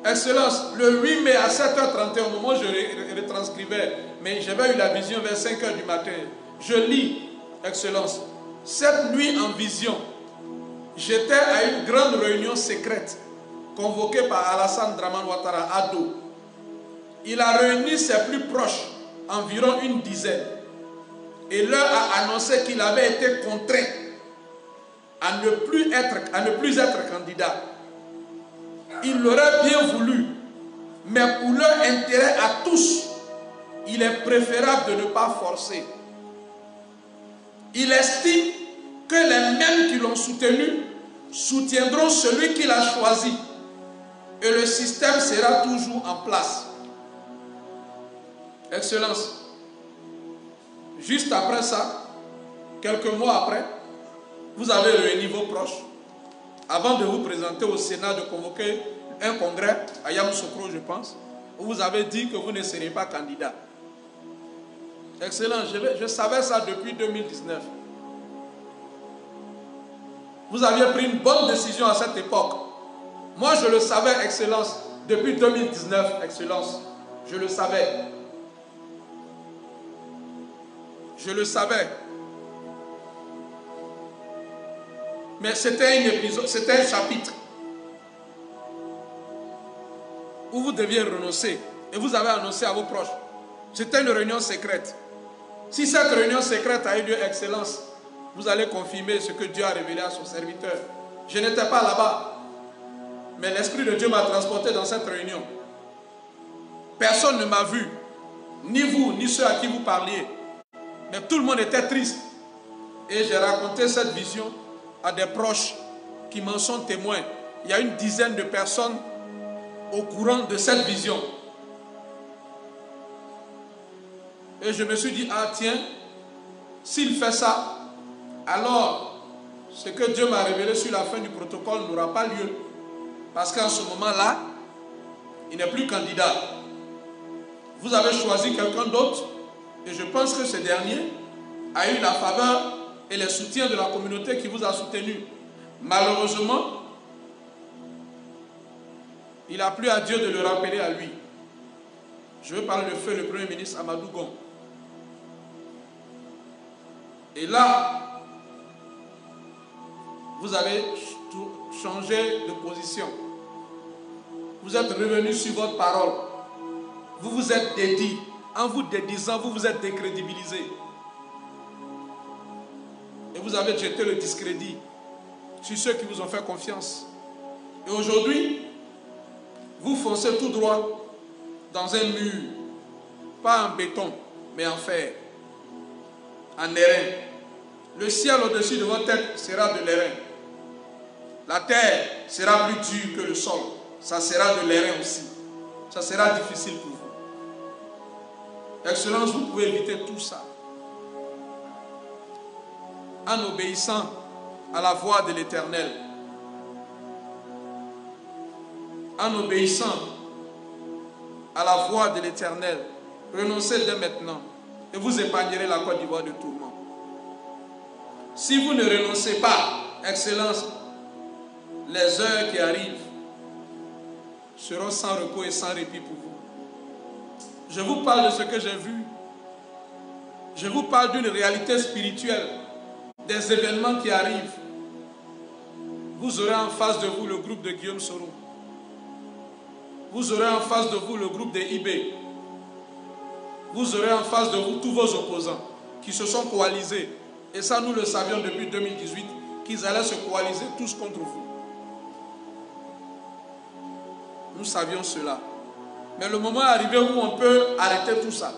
Excellence, le 8 mai à 7h31, au moment où je retranscrivais, mais j'avais eu la vision vers 5h du matin. Je lis, Excellence, cette nuit en vision, j'étais à une grande réunion secrète convoquée par Alassane Dramane Ouattara à Do. Il a réuni ses plus proches, environ une dizaine, et leur a annoncé qu'il avait été contraint à ne plus être candidat. Il l'aurait bien voulu, mais pour leur intérêt à tous, il est préférable de ne pas forcer. Il estime que les mêmes qui l'ont soutenu soutiendront celui qu'il a choisi et le système sera toujours en place. Excellence, juste après ça, quelques mois après, vous avez réuni vos proches avant de vous présenter au Sénat, de convoquer un congrès à Yamoussoukro, je pense, où vous avez dit que vous ne serez pas candidat. Excellent, je savais ça depuis 2019. Vous aviez pris une bonne décision à cette époque. Moi, je le savais, Excellence, depuis 2019, Excellence. Je le savais. Je le savais. Mais c'était un épisode, c'était un chapitre où vous deviez renoncer. Et vous avez annoncé à vos proches. C'était une réunion secrète. Si cette réunion secrète a eu lieu, Excellence, vous allez confirmer ce que Dieu a révélé à son serviteur. Je n'étais pas là-bas. Mais l'Esprit de Dieu m'a transporté dans cette réunion. Personne ne m'a vu. Ni vous, ni ceux à qui vous parliez. Mais tout le monde était triste. Et j'ai raconté cette vision à des proches qui m'en sont témoins. Il y a une dizaine de personnes au courant de cette vision. Et je me suis dit, ah tiens, s'il fait ça, alors ce que Dieu m'a révélé sur la fin du protocole n'aura pas lieu. Parce qu'en ce moment-là, il n'est plus candidat. Vous avez choisi quelqu'un d'autre et je pense que ce dernier a eu la faveur et le soutien de la communauté qui vous a soutenu. Malheureusement, il a plu à Dieu de le rappeler à lui. Je veux parler de feu le Premier ministre Amadou Gon. Et là, vous avez changé de position. Vous êtes revenu sur votre parole. Vous vous êtes dédié. En vous dédisant, vous vous êtes décrédibilisé. Et vous avez jeté le discrédit sur ceux qui vous ont fait confiance. Et aujourd'hui, vous foncez tout droit dans un mur. Pas en béton, mais en fer. En airain. Le ciel au-dessus de votre tête sera de l'airain. La terre sera plus dure que le sol. Ça sera de l'airain aussi. Ça sera difficile pour vous. Excellence, vous pouvez éviter tout ça en obéissant à la voix de l'Éternel. En obéissant à la voix de l'Éternel. Renoncez dès maintenant et vous épargnerez la Côte d'Ivoire de tourment. Si vous ne renoncez pas, Excellence, les heures qui arrivent seront sans repos et sans répit pour vous. Je vous parle de ce que j'ai vu. Je vous parle d'une réalité spirituelle, des événements qui arrivent. Vous aurez en face de vous le groupe de Guillaume Soro. Vous aurez en face de vous le groupe de IB. Vous aurez en face de vous tous vos opposants qui se sont coalisés. Et ça, nous le savions depuis 2018, qu'ils allaient se coaliser tous contre vous. Nous savions cela. Mais le moment est arrivé où on peut arrêter tout ça.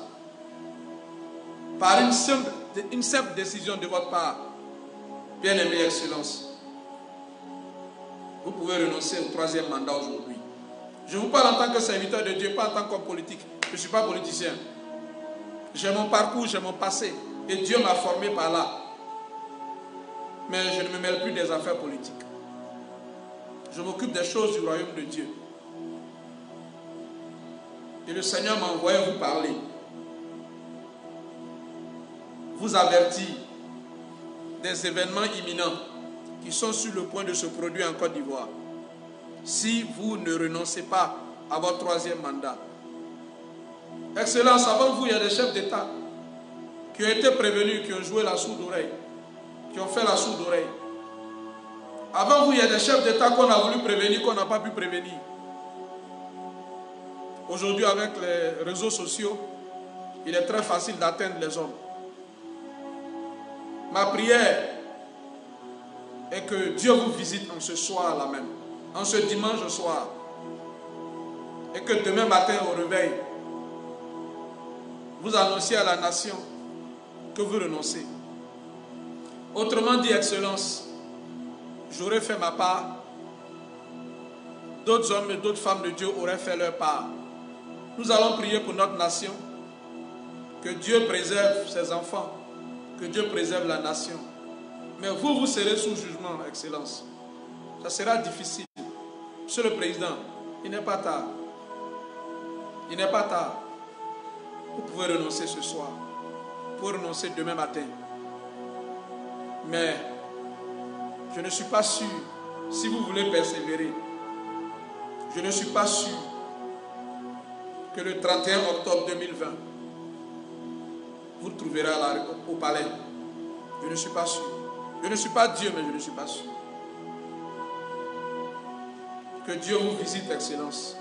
Par une simple décision de votre part. Bien-aimée Excellence, vous pouvez renoncer au 3e mandat aujourd'hui. Je vous parle en tant que serviteur de Dieu, pas en tant qu'homme politique. Je ne suis pas politicien. J'ai mon parcours, j'ai mon passé. Et Dieu m'a formé par là. Mais je ne me mêle plus des affaires politiques. Je m'occupe des choses du royaume de Dieu. Et le Seigneur m'a envoyé vous parler. Vous avertir des événements imminents qui sont sur le point de se produire en Côte d'Ivoire. Si vous ne renoncez pas à votre 3e mandat. Excellence, avant vous, il y a des chefs d'État qui ont été prévenus, qui ont joué la sourde oreille, qui ont fait la sourde oreille. Avant vous, il y a des chefs d'État qu'on a voulu prévenir, qu'on n'a pas pu prévenir. Aujourd'hui, avec les réseaux sociaux, il est très facile d'atteindre les hommes. Ma prière est que Dieu vous visite en ce soir-là même, en ce dimanche soir, et que demain matin au réveil, vous annonciez à la nation que vous renoncez. Autrement dit, Excellence, j'aurais fait ma part, d'autres hommes et d'autres femmes de Dieu auraient fait leur part. Nous allons prier pour notre nation, que Dieu préserve ses enfants, que Dieu préserve la nation. Mais vous, vous serez sous jugement, Excellence. Ça sera difficile. Monsieur le Président, il n'est pas tard. Il n'est pas tard. Vous pouvez renoncer ce soir. Vous pouvez renoncer demain matin. Mais je ne suis pas sûr, si vous voulez persévérer, je ne suis pas sûr que le 31 octobre 2020, vous le trouverez au palais. Je ne suis pas sûr. Je ne suis pas Dieu, mais je ne suis pas sûr. Que Dieu vous visite, Excellence.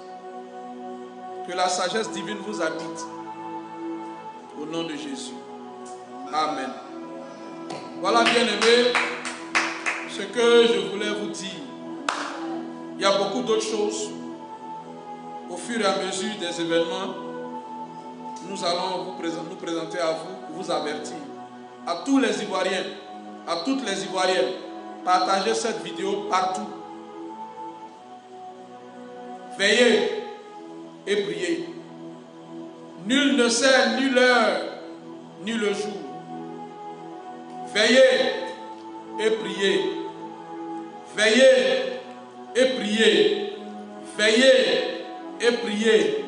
Que la sagesse divine vous habite. Au nom de Jésus. Amen. Voilà, bien-aimés, ce que je voulais vous dire. Il y a beaucoup d'autres choses. Au fur et à mesure des événements, nous allons nous présenter à vous, vous avertir. À tous les Ivoiriens, à toutes les Ivoiriennes, partagez cette vidéo partout. Veillez et priez. Nul ne sait ni l'heure, ni le jour. Veillez et priez. Veillez et priez. Veillez et priez.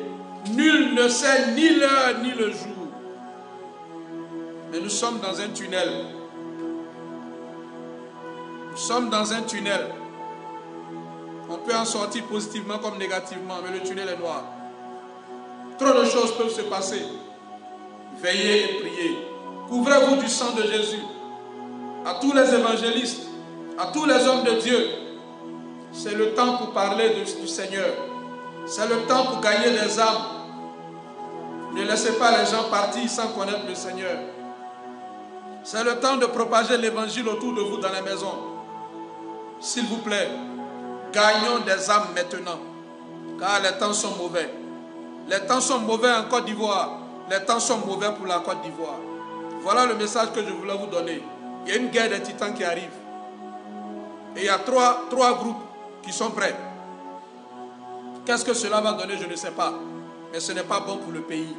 Nul ne sait ni l'heure, ni le jour. Mais nous sommes dans un tunnel. Nous sommes dans un tunnel. On peut en sortir positivement comme négativement, mais le tunnel est noir. Trop de choses peuvent se passer. Veillez et priez. Couvrez-vous du sang de Jésus. À tous les évangélistes, à tous les hommes de Dieu, c'est le temps pour parler du Seigneur. C'est le temps pour gagner des âmes. Ne laissez pas les gens partir sans connaître le Seigneur. C'est le temps de propager l'évangile autour de vous dans les maisons. S'il vous plaît, gagnons des âmes maintenant, car les temps sont mauvais. Les temps sont mauvais en Côte d'Ivoire. Les temps sont mauvais pour la Côte d'Ivoire. Voilà le message que je voulais vous donner. Il y a une guerre des titans qui arrive. Et il y a trois groupes qui sont prêts. Qu'est-ce que cela va donner, je ne sais pas. Mais ce n'est pas bon pour le pays.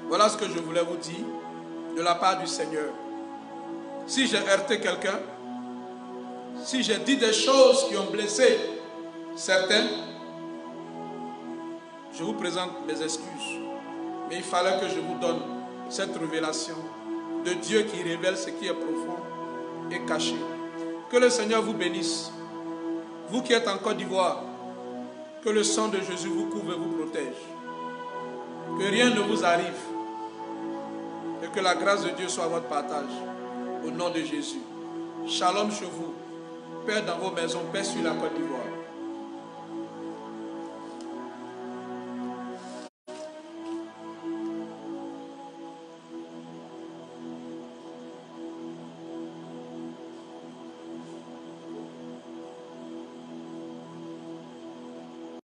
Voilà ce que je voulais vous dire de la part du Seigneur. Si j'ai heurté quelqu'un, si j'ai dit des choses qui ont blessé certains, je vous présente mes excuses. Mais il fallait que je vous donne cette révélation de Dieu qui révèle ce qui est profond et caché. Que le Seigneur vous bénisse. Vous qui êtes en Côte d'Ivoire, que le sang de Jésus vous couvre et vous protège. Que rien ne vous arrive. Et que la grâce de Dieu soit votre partage. Au nom de Jésus. Shalom chez vous. Paix dans vos maisons, paix sur la Côte d'Ivoire.